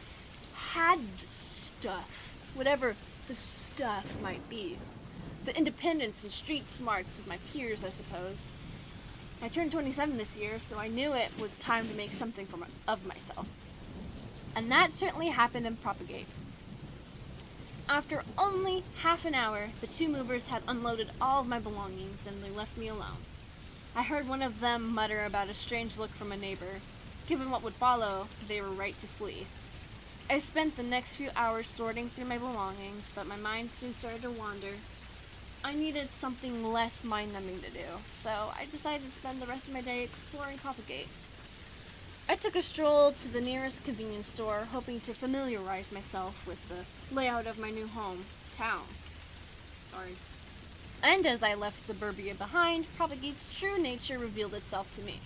had the stuff, whatever the stuff might be. The independence and street smarts of my peers, I suppose. I turned 27 this year, so I knew it was time to make something of myself. And that certainly happened in Propagate. After only half an hour, the two movers had unloaded all of my belongings and they left me alone. I heard one of them mutter about a strange look from a neighbor. Given what would follow, they were right to flee. I spent the next few hours sorting through my belongings, but my mind soon started to wander. I needed something less mind-numbing to do, so I decided to spend the rest of my day exploring Propagate. I took a stroll to the nearest convenience store, hoping to familiarize myself with the layout of my new town. And as I left suburbia behind, Propagate's true nature revealed itself to me.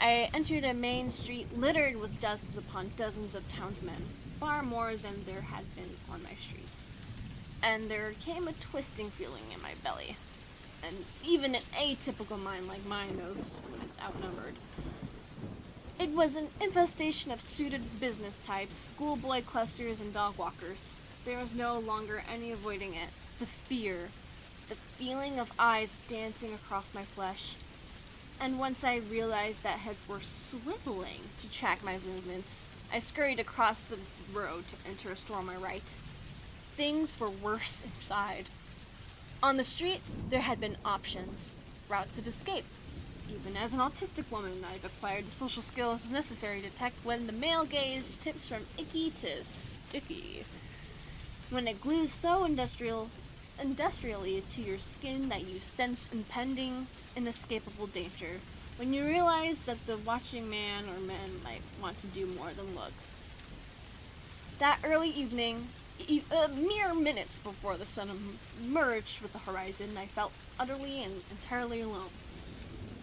I entered a main street littered with dozens upon dozens of townsmen, far more than there had been on my street. And there came a twisting feeling in my belly. And even an atypical mind like mine knows when it's outnumbered. It was an infestation of suited business types, schoolboy clusters, and dog walkers. There was no longer any avoiding it. The fear, the feeling of eyes dancing across my flesh. And once I realized that heads were swiveling to track my movements, I scurried across the road to enter a store on my right. Things were worse inside. On the street, there had been options, routes of escape. Even as an autistic woman, I've acquired the social skills necessary to detect when the male gaze tips from icky to sticky. When it glues so industrially to your skin that you sense impending, inescapable danger. When you realize that the watching man or men might want to do more than look. That early evening, mere minutes before the sun merged with the horizon, I felt utterly and entirely alone.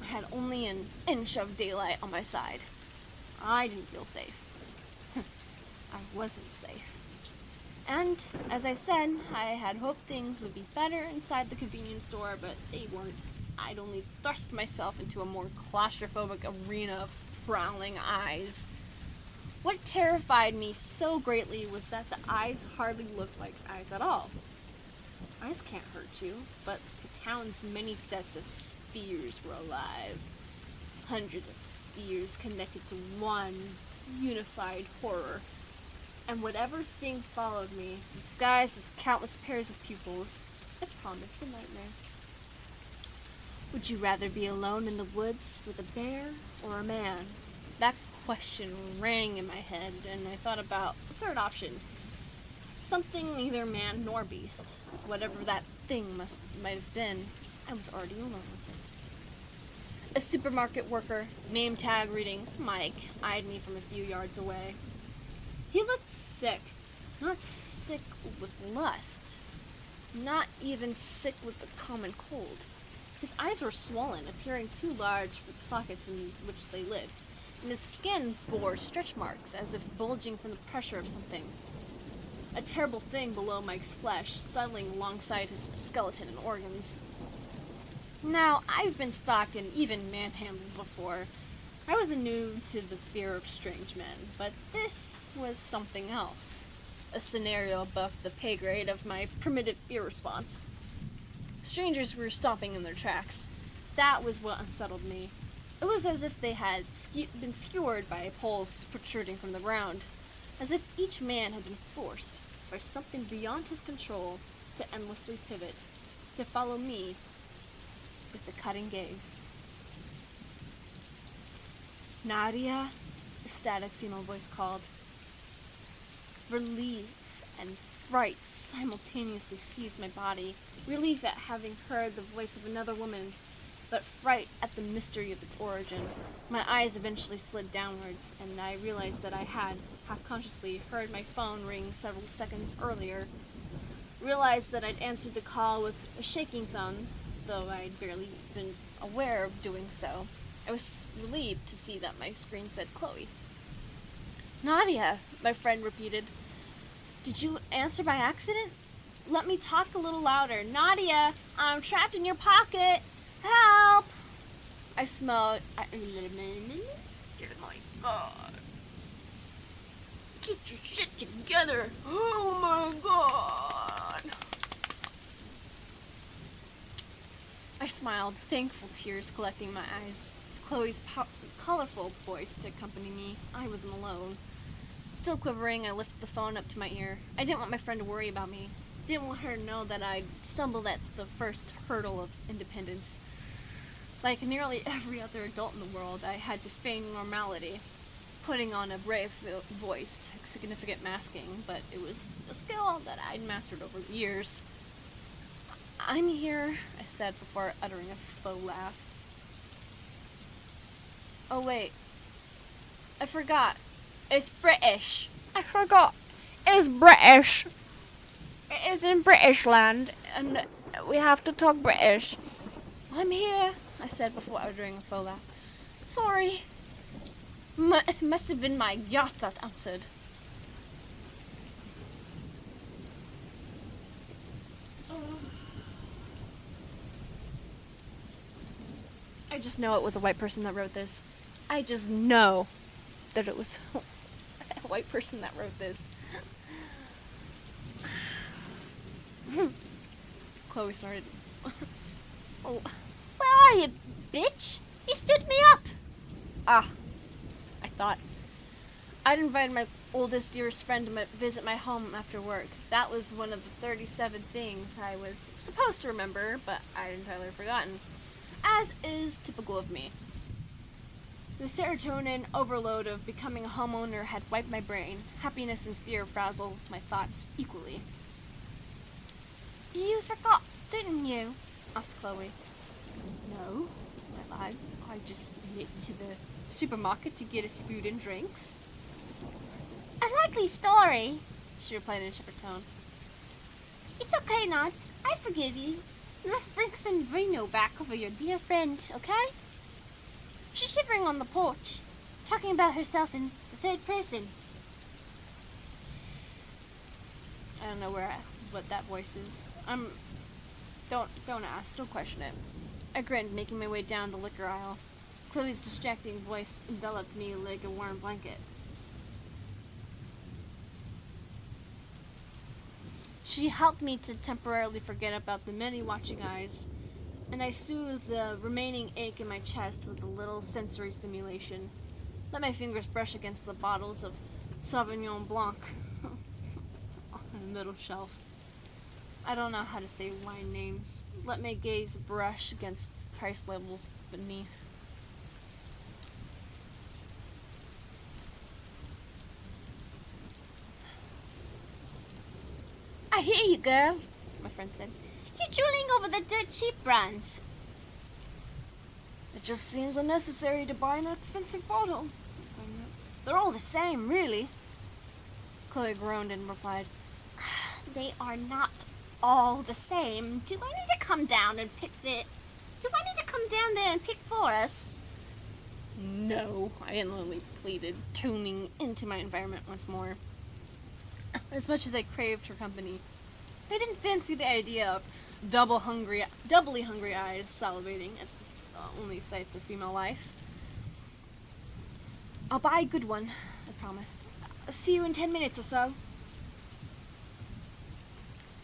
I had only an inch of daylight on my side. I didn't feel safe. I wasn't safe. And, as I said, I had hoped things would be better inside the convenience store, but they weren't. I'd only thrust myself into a more claustrophobic arena of prowling eyes. What terrified me so greatly was that the eyes hardly looked like eyes at all. Eyes can't hurt you, but the town's many sets of spheres were alive. Hundreds of spheres connected to one unified horror. And whatever thing followed me, disguised as countless pairs of pupils, it promised a nightmare. Would you rather be alone in the woods with a bear or a man? That question rang in my head, and I thought about the third option. Something neither man nor beast. Whatever that thing might have been, I was already alone with it. A supermarket worker, name tag reading Mike, eyed me from a few yards away. He looked sick. Not sick with lust. Not even sick with the common cold. His eyes were swollen, appearing too large for the sockets in which they lived, and his skin bore stretch marks as if bulging from the pressure of something. A terrible thing below Mike's flesh, settling alongside his skeleton and organs. Now, I've been stalked and even manhandled before. I wasn't new to the fear of strange men, but this was something else. A scenario above the pay grade of my primitive fear response. Strangers were stopping in their tracks. That was what unsettled me. It was as if they had been skewered by poles protruding from the ground. As if each man had been forced, by something beyond his control, to endlessly pivot, to follow me with a cutting gaze. Nadia, the static female voice called. Relief and fright simultaneously seized my body. Relief at having heard the voice of another woman, but fright at the mystery of its origin. My eyes eventually slid downwards, and I realized that I had, half-consciously, heard my phone ring several seconds earlier. Realized that I'd answered the call with a shaking thumb, though I'd barely been aware of doing so. I was relieved to see that my screen said Chloe. Nadia, my friend repeated. Did you answer by accident? Let me talk a little louder. Nadia, I'm trapped in your pocket. Help! I smelled. Oh my god. Get your shit together. Oh my god. I smiled, thankful tears collecting my eyes. Chloe's colorful voice to accompany me. I wasn't alone. Still quivering, I lifted the phone up to my ear. I didn't want my friend to worry about me. Didn't want her to know that I'd stumbled at the first hurdle of independence. Like nearly every other adult in the world, I had to feign normality. Putting on a brave voice took significant masking, but it was a skill that I'd mastered over the years. I'm here, I said before uttering a faux laugh. Oh wait, I forgot. It's British. I forgot. It's British. It is in British land, and we have to talk British. I'm here, I said before uttering a faux laugh. Sorry. It must have been my yacht that answered. I just know it was a white person that wrote this. I just know that it was a white person that wrote this. Chloe snorted. Oh, where are you, bitch? You stood me up! Ah, I thought. I'd invited my oldest, dearest friend to visit my home after work. That was one of the 37 things I was supposed to remember, but I'd entirely forgotten. As is typical of me. The serotonin overload of becoming a homeowner had wiped my brain. Happiness and fear frazzled my thoughts equally. You forgot, didn't you? Asked Chloe. No, I lied. I just nipped to the supermarket to get us food and drinks. A likely story, she replied in a chipper tone. It's okay, Knots. I forgive you. Let's bring some vino back over your dear friend, okay? She's shivering on the porch, talking about herself in the third person. I don't know what that voice is. Don't ask, don't question it. I grinned, making my way down the liquor aisle. Chloe's distracting voice enveloped me like a warm blanket. She helped me to temporarily forget about the many watching eyes, and I soothed the remaining ache in my chest with a little sensory stimulation. Let my fingers brush against the bottles of Sauvignon Blanc on the middle shelf. I don't know how to say wine names. Let my gaze brush against price labels beneath. I hear you, girl, my friend said. You're drooling over the dirt cheap brands. It just seems unnecessary to buy an expensive bottle. They're all the same, really. Chloe groaned and replied, They are not all the same. Do I need to come down there and pick for us? No, I inwardly pleaded, tuning into my environment once more. As much as I craved her company, I didn't fancy the idea of doubly hungry eyes salivating at the only sights of female life. I'll buy a good one, I promised. I'll see you in 10 minutes or so.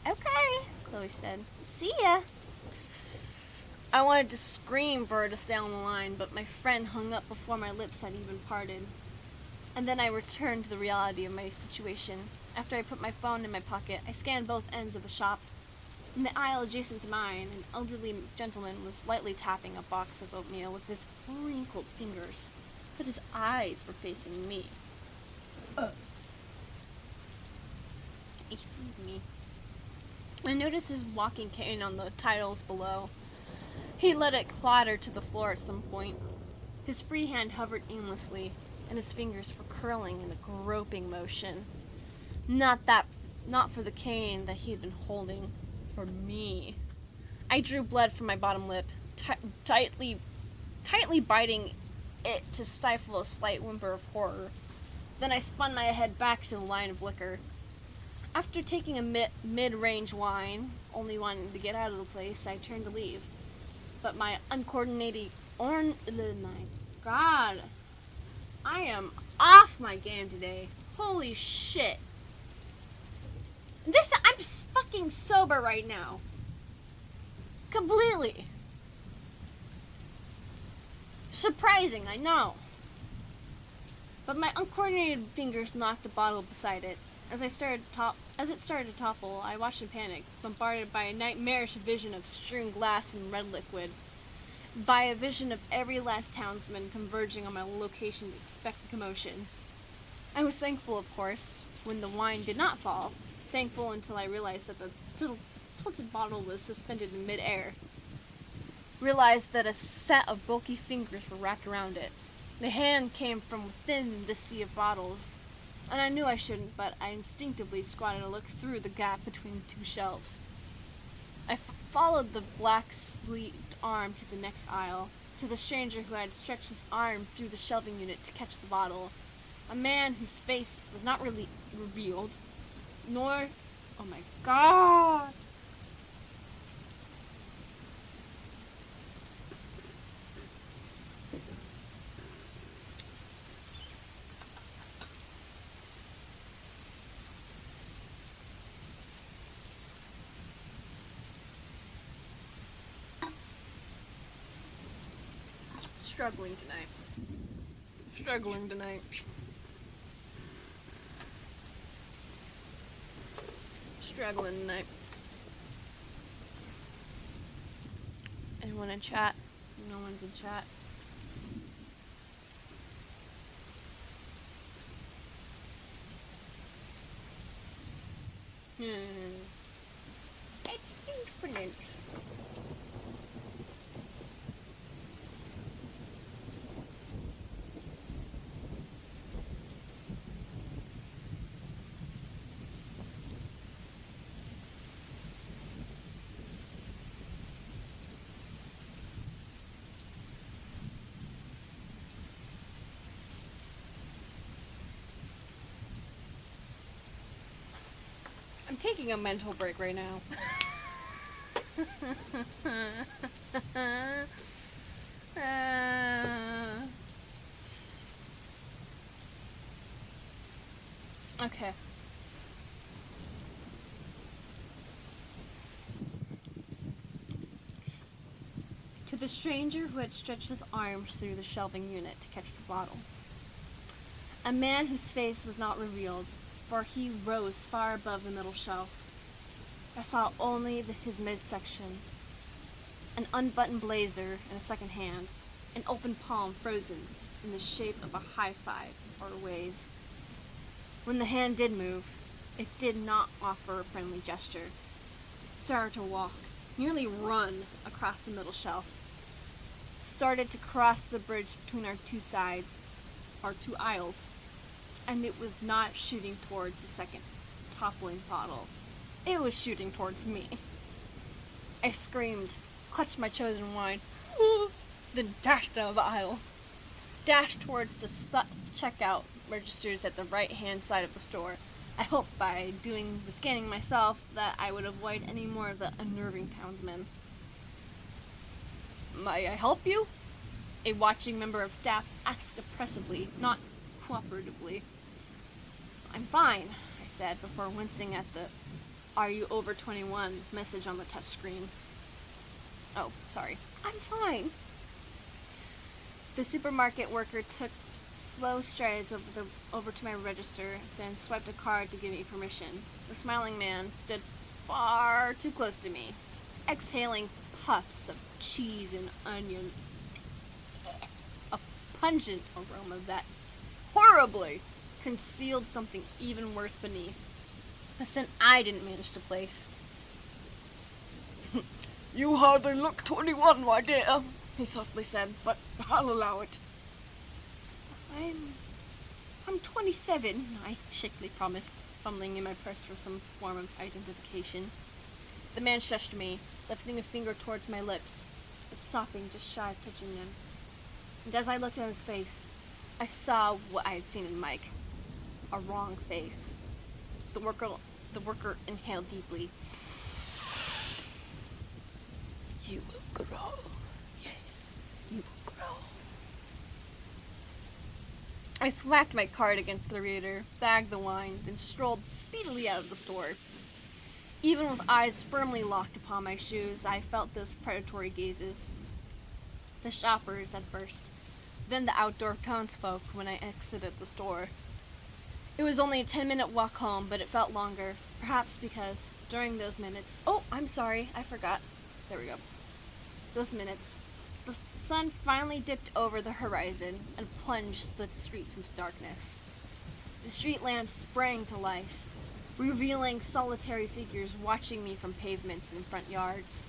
Okay, Chloe said. See ya. I wanted to scream for her to stay on the line, but my friend hung up before my lips had even parted. And then I returned to the reality of my situation. After I put my phone in my pocket, I scanned both ends of the shop. In the aisle adjacent to mine, an elderly gentleman was lightly tapping a box of oatmeal with his wrinkled fingers, but his eyes were facing me. He freed me. I noticed his walking cane on the tiles below. He let it clatter to the floor at some point. His free hand hovered aimlessly, and his fingers were curling in a groping motion. Not for the cane that he'd been holding, for me. I drew blood from my bottom lip, tightly biting it to stifle a slight whimper of horror. Then I spun my head back to the line of liquor. After taking a mid-range wine, only wanting to get out of the place, I turned to leave. But my uncoordinated my God, I am off my game today. Holy shit. I'm fucking sober right now. Completely. Surprising, I know. But my uncoordinated fingers knocked the bottle beside it. As it started to topple, I watched in panic, bombarded by a nightmarish vision of strewn glass and red liquid. By a vision of every last townsman converging on my location to expect a commotion. I was thankful, of course, when the wine did not fall. Thankful until I realized that the tilted bottle was suspended in midair. Realized that a set of bulky fingers were wrapped around it. The hand came from within the sea of bottles, and I knew I shouldn't, but I instinctively squatted to look through the gap between the two shelves. I followed the black-sleeved arm to the next aisle, to the stranger who had stretched his arm through the shelving unit to catch the bottle. A man whose face was not really revealed, nor... Oh my God! Struggling tonight. Struggling tonight. Anyone in chat? No one's in chat. It's infinite. I'm taking a mental break right now. Okay. To the stranger who had stretched his arms through the shelving unit to catch the bottle. A man whose face was not revealed, for he rose far above the middle shelf. I saw only his midsection, an unbuttoned blazer in a second hand, an open palm frozen in the shape of a high five or a wave. When the hand did move, it did not offer a friendly gesture. It started to walk, nearly run across the middle shelf. Started to cross the bridge between our two aisles, and it was not shooting towards the second toppling bottle. It was shooting towards me. I screamed, clutched my chosen wine, then dashed out of the aisle. Dashed towards the checkout registers at the right-hand side of the store. I hoped by doing the scanning myself that I would avoid any more of the unnerving townsmen. May I help you? A watching member of staff asked oppressively, not cooperatively. I'm fine, I said before wincing at the "Are you over 21" message on the touchscreen. Oh, sorry. I'm fine. The supermarket worker took slow strides over to my register, then swiped a card to give me permission. The smiling man stood far too close to me, exhaling puffs of cheese and onion. A pungent aroma that horribly concealed something even worse beneath. A scent I didn't manage to place. You hardly look 21, my dear, he softly said, but I'll allow it. I'm 27, I shakily promised, fumbling in my purse for some form of identification. The man shushed me, lifting a finger towards my lips, but stopping just shy of touching them. And as I looked at his face, I saw what I had seen in Mike. A wrong face. The worker inhaled deeply. You will grow. Yes, you will grow. I thwacked my card against the reader, bagged the wine, then strolled speedily out of the store. Even with eyes firmly locked upon my shoes, I felt those predatory gazes. The shoppers at first, then the outdoor townsfolk when I exited the store. It was only a 10-minute walk home, but it felt longer, perhaps because during those minutes... Oh, I'm sorry, I forgot. There we go. Those minutes, the sun finally dipped over the horizon and plunged the streets into darkness. The street lamps sprang to life, revealing solitary figures watching me from pavements and front yards.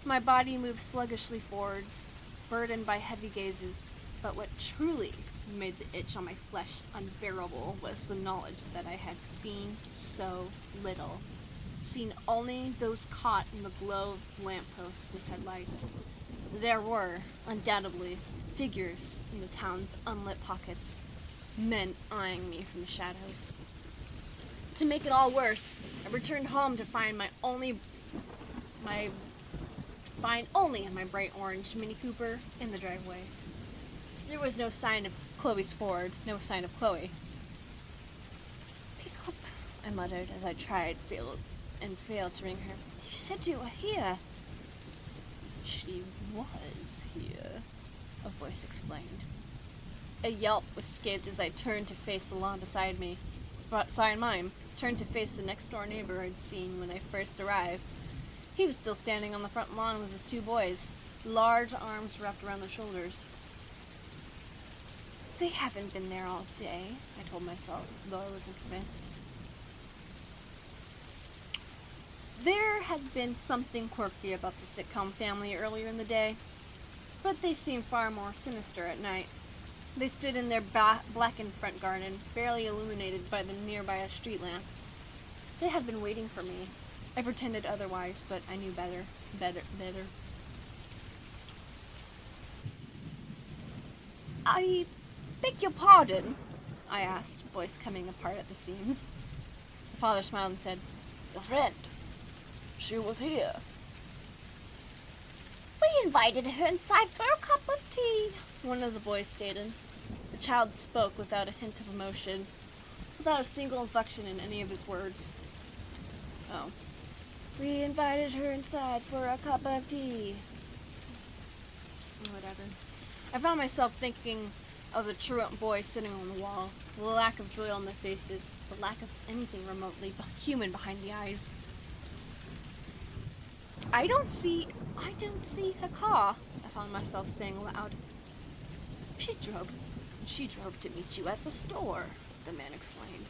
My body moved sluggishly forwards, burdened by heavy gazes, but what truly made the itch on my flesh unbearable was the knowledge that I had seen so little. Seen only those caught in the glow of lampposts and headlights. There were, undoubtedly, figures in the town's unlit pockets, men eyeing me from the shadows. To make it all worse, I returned home to find only my bright orange Mini Cooper in the driveway. There was no sign of Chloe's Ford, no sign of Chloe. "Pick up," I muttered as I failed to ring her. "You said you were here." "She was here," a voice explained. A yelp escaped as I turned to face the lawn beside me. Mine turned to face the next-door neighbor I'd seen when I first arrived. He was still standing on the front lawn with his 2 boys, large arms wrapped around their shoulders. They haven't been there all day, I told myself, though I wasn't convinced. There had been something quirky about the sitcom family earlier in the day, but they seemed far more sinister at night. They stood in their blackened front garden, barely illuminated by the nearby street lamp. They had been waiting for me. I pretended otherwise, but I knew better. "I beg your pardon?" I asked, voice coming apart at the seams. The father smiled and said, "Your friend. She was here." "We invited her inside for a cup of tea," one of the boys stated. The child spoke without a hint of emotion, without a single inflection in any of his words. "Oh. We invited her inside for a cup of tea." Whatever. I found myself thinking of the truant boys sitting on the wall, the lack of joy on their faces, the lack of anything remotely human behind the eyes. I don't see her car," I found myself saying aloud. She drove to meet you at the store," the man explained.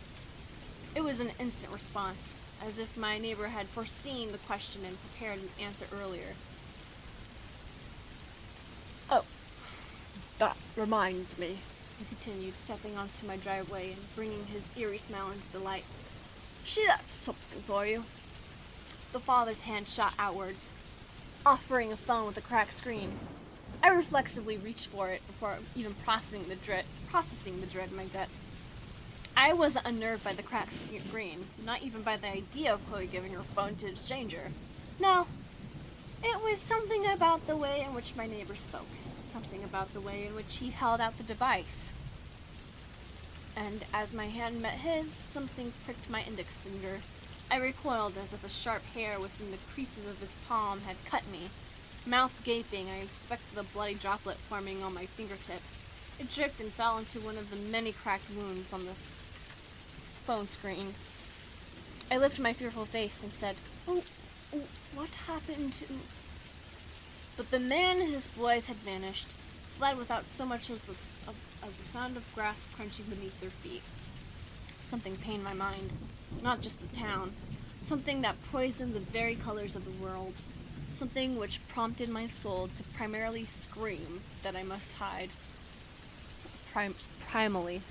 It was an instant response, as if my neighbor had foreseen the question and prepared an answer earlier. "Oh, that reminds me," he continued, stepping onto my driveway and bringing his eerie smile into the light. "She left something for you." The father's hand shot outwards, offering a phone with a cracked screen. I reflexively reached for it before even processing the dread in my gut. I wasn't unnerved by the cracked screen, not even by the idea of Chloe giving her phone to a stranger. No, it was something about the way in which my neighbor spoke, something about the way in which he held out the device. And as my hand met his, something pricked my index finger. I recoiled as if a sharp hair within the creases of his palm had cut me. Mouth gaping, I inspected the bloody droplet forming on my fingertip. It dripped and fell into one of the many cracked wounds on the phone screen. I lifted my fearful face and said, "Oh, what happened to—" But the man and his boys had vanished, fled without so much as the sound of grass crunching beneath their feet. Something pained my mind, not just the town, something that poisoned the very colors of the world, something which prompted my soul to primarily scream that I must hide. Primally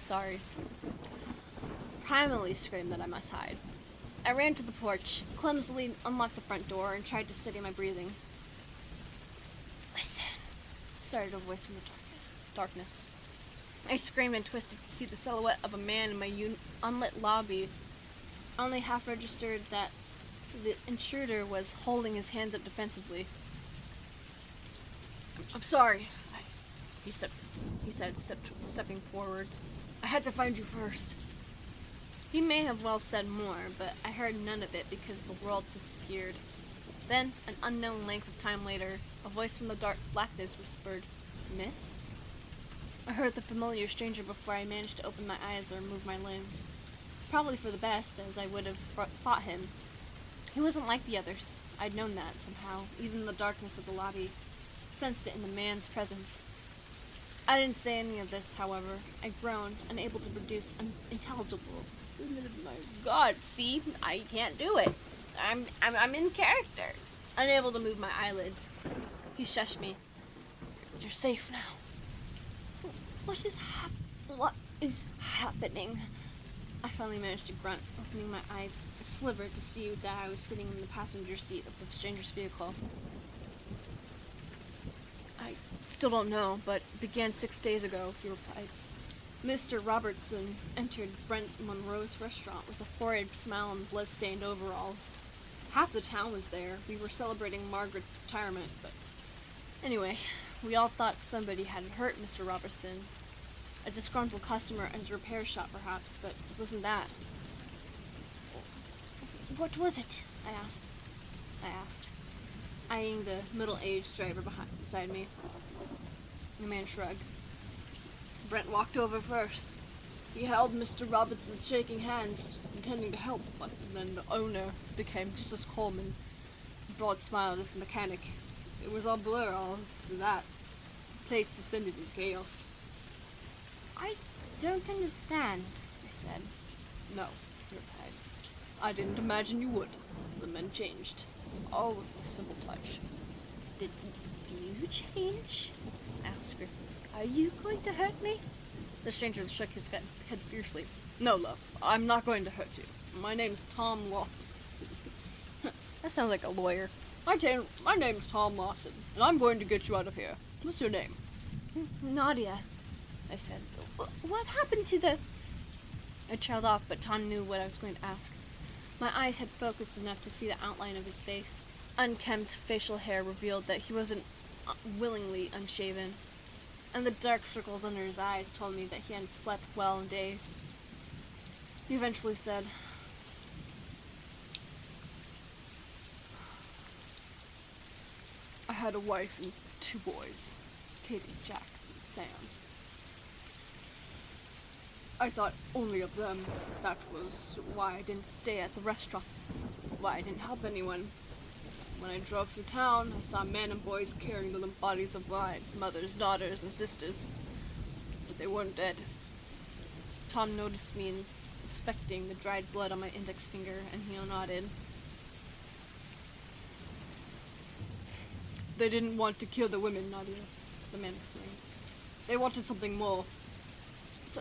scream that I must hide. I ran to the porch, clumsily unlocked the front door, and tried to steady my breathing. Listen, started a voice from the darkness. I screamed and twisted to see the silhouette of a man in my unlit lobby. I only half registered that the intruder was holding his hands up defensively. I'm sorry, he said, stepping forward. I had to find you first. He may have well said more, but I heard none of it because the world disappeared. Then, an unknown length of time later, a voice from the dark blackness whispered, Miss? I heard the familiar stranger before I managed to open my eyes or move my limbs. Probably for the best, as I would have fought him. He wasn't like the others. I'd known that, somehow, even in the darkness of the lobby. Sensed it in the man's presence. I didn't say any of this, however. I groaned, unable to produce unintelligible. My God, see? I can't do it. I'm in character. Unable to move my eyelids. He shushed me. You're safe now. What is happening? I finally managed to grunt, opening my eyes a sliver to see that I was sitting in the passenger seat of the stranger's vehicle. I still don't know, but it began 6 days ago, he replied. Mr. Robertson entered Brent Monroe's restaurant with a horrid smile and blood-stained overalls. Half the town was there. We were celebrating Margaret's retirement, but anyway, we all thought somebody had hurt Mr. Robertson. A disgruntled customer at his repair shop, perhaps, but it wasn't that. What was it? I asked, eyeing the middle-aged driver beside me. The man shrugged. Brent walked over first. He held Mr. Robertson's shaking hands, intending to help, but then the owner became just as calm and broad-smiled as the mechanic. It was all blur, all that. The place descended into chaos. I don't understand, I said. No, he replied. I didn't imagine you would. The men changed. All with a simple touch. Did you change? I asked her. Are you going to hurt me? The stranger shook his head fiercely. No, love, I'm not going to hurt you. My name's Tom Lawson. That sounds like a lawyer. My name's Tom Lawson, and I'm going to get you out of here. What's your name? Nadia, I said. What happened to the... I trailed off, but Tom knew what I was going to ask. My eyes had focused enough to see the outline of his face. Unkempt facial hair revealed that he wasn't willingly unshaven, and the dark circles under his eyes told me that he hadn't slept well in days. He eventually said, I had a wife and 2 boys, Katie, Jack, and Sam. I thought only of them. That was why I didn't stay at the restaurant, why I didn't help anyone. When I drove through town, I saw men and boys carrying the limp bodies of wives, mothers, daughters, and sisters. But they weren't dead. Tom noticed me inspecting the dried blood on my index finger, and he nodded. They didn't want to kill the women, Nadia, the man explained. They wanted something more.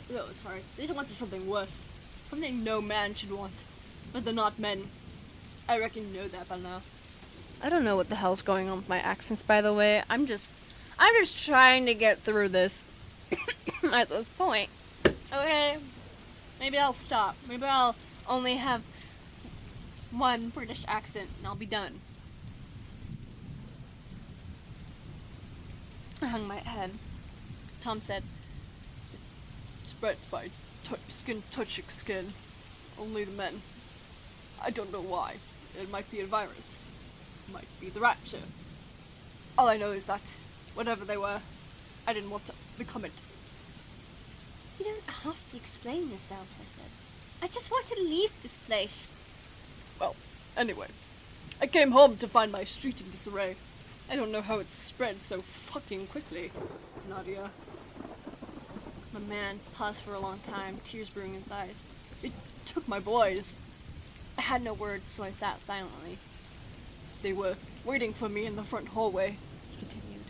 They wanted something worse. Something no man should want. But they're not men. I reckon you know that by now. I don't know what the hell's going on with my accents, by the way. I'm just trying to get through this at this point. Okay? Maybe I'll stop. Maybe I'll only have one British accent and I'll be done. I hung my head. Tom said, it spreads by skin touching skin. Only the men. I don't know why. It might be a virus. Might be the rapture. All I know is that, whatever they were, I didn't want to become it. You don't have to explain yourself, I said. I just want to leave this place. Well, anyway, I came home to find my street in disarray. I don't know how it spread so fucking quickly, Nadia. The man paused for a long time, tears brewing in his eyes. It took my boys. I had no words, so I sat silently. They were waiting for me in the front hallway, he continued,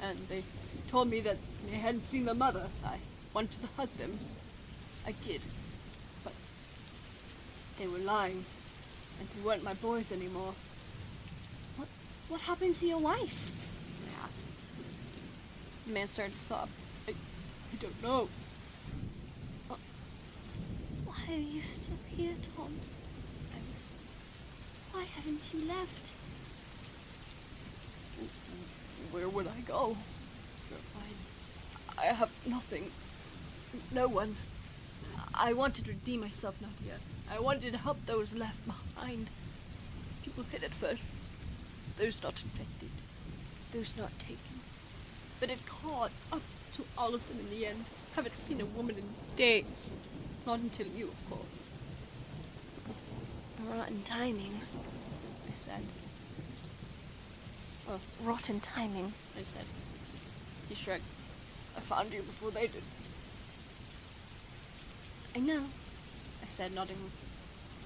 and they told me that they hadn't seen their mother. I wanted to hug them. I did, but they were lying. and you weren't my boys anymore. What happened to your wife? I asked. The man started to sob. I don't know. Why are you still here, Tom? Why haven't you left? Where would I go? She replied. I have nothing. No one. I wanted to redeem myself, Nadia. I wanted to help those left behind. People hit at first. Those not infected. Those not taken. But it caught up to all of them in the end. Haven't seen a woman in days. Not until you, of course. Rotten timing, I said. Oh, rotten timing. I said. He shrugged. I found you before they did. I know. I said, nodding.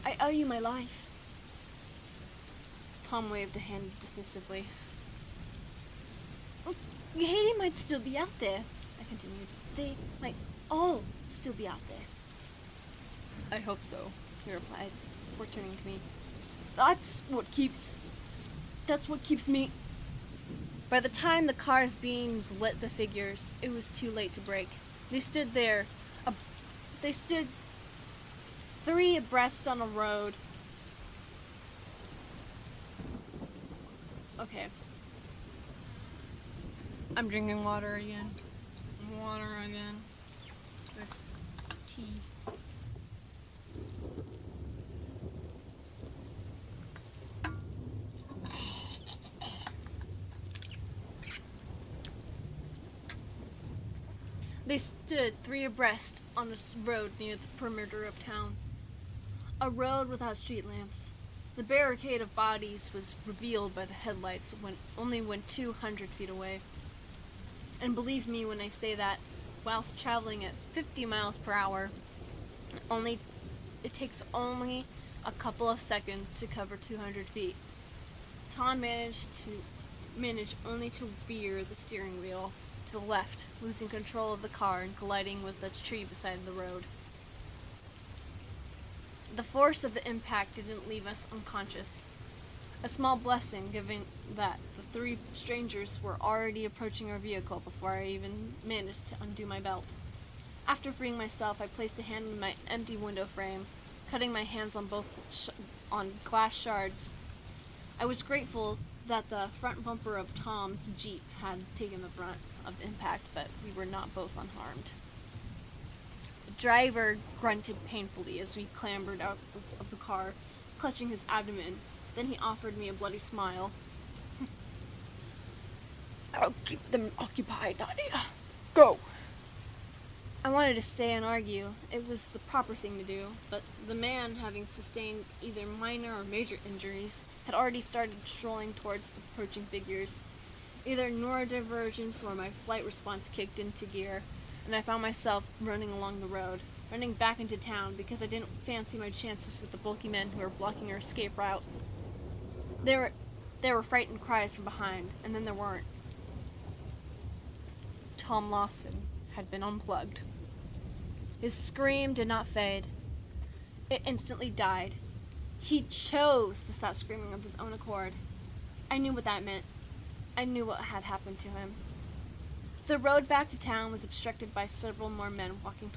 I owe you my life. Tom waved a hand dismissively. Haiti might still be out there. I continued. They might all still be out there. I hope so, he replied, before turning to me. That's what keeps me. By the time the car's beams lit the figures, it was too late to brake. They stood there. They stood 3 abreast on a road. Okay. I'm drinking water again. Water again. This tea. They stood 3 abreast on a road near the perimeter of town. A road without street lamps. The barricade of bodies was revealed by the headlights only when 200 feet away. And believe me when I say that, whilst traveling at 50 miles per hour, it takes only a couple of seconds to cover 200 feet. Tom managed only to veer the steering wheel to the left, losing control of the car and colliding with a tree beside the road. The force of the impact didn't leave us unconscious. A small blessing, given that the 3 strangers were already approaching our vehicle before I even managed to undo my belt. After freeing myself, I placed a hand in my empty window frame, cutting my hands on on glass shards. I was grateful that the front bumper of Tom's Jeep had taken the brunt of the impact, but we were not both unharmed. The driver grunted painfully as we clambered out of the car, clutching his abdomen. Then he offered me a bloody smile. I'll keep them occupied, Nadia. Go. I wanted to stay and argue. It was the proper thing to do, but the man, having sustained either minor or major injuries, had already started strolling towards the approaching figures. Either neurodivergence or my flight response kicked into gear, and I found myself running along the road, running back into town because I didn't fancy my chances with the bulky men who were blocking our escape route. There were frightened cries from behind, and then there weren't. Tom Lawson had been unplugged. His scream did not fade. It instantly died. He chose to stop screaming of his own accord. I knew what that meant. I knew what had happened to him. The road back to town was obstructed by several more men walking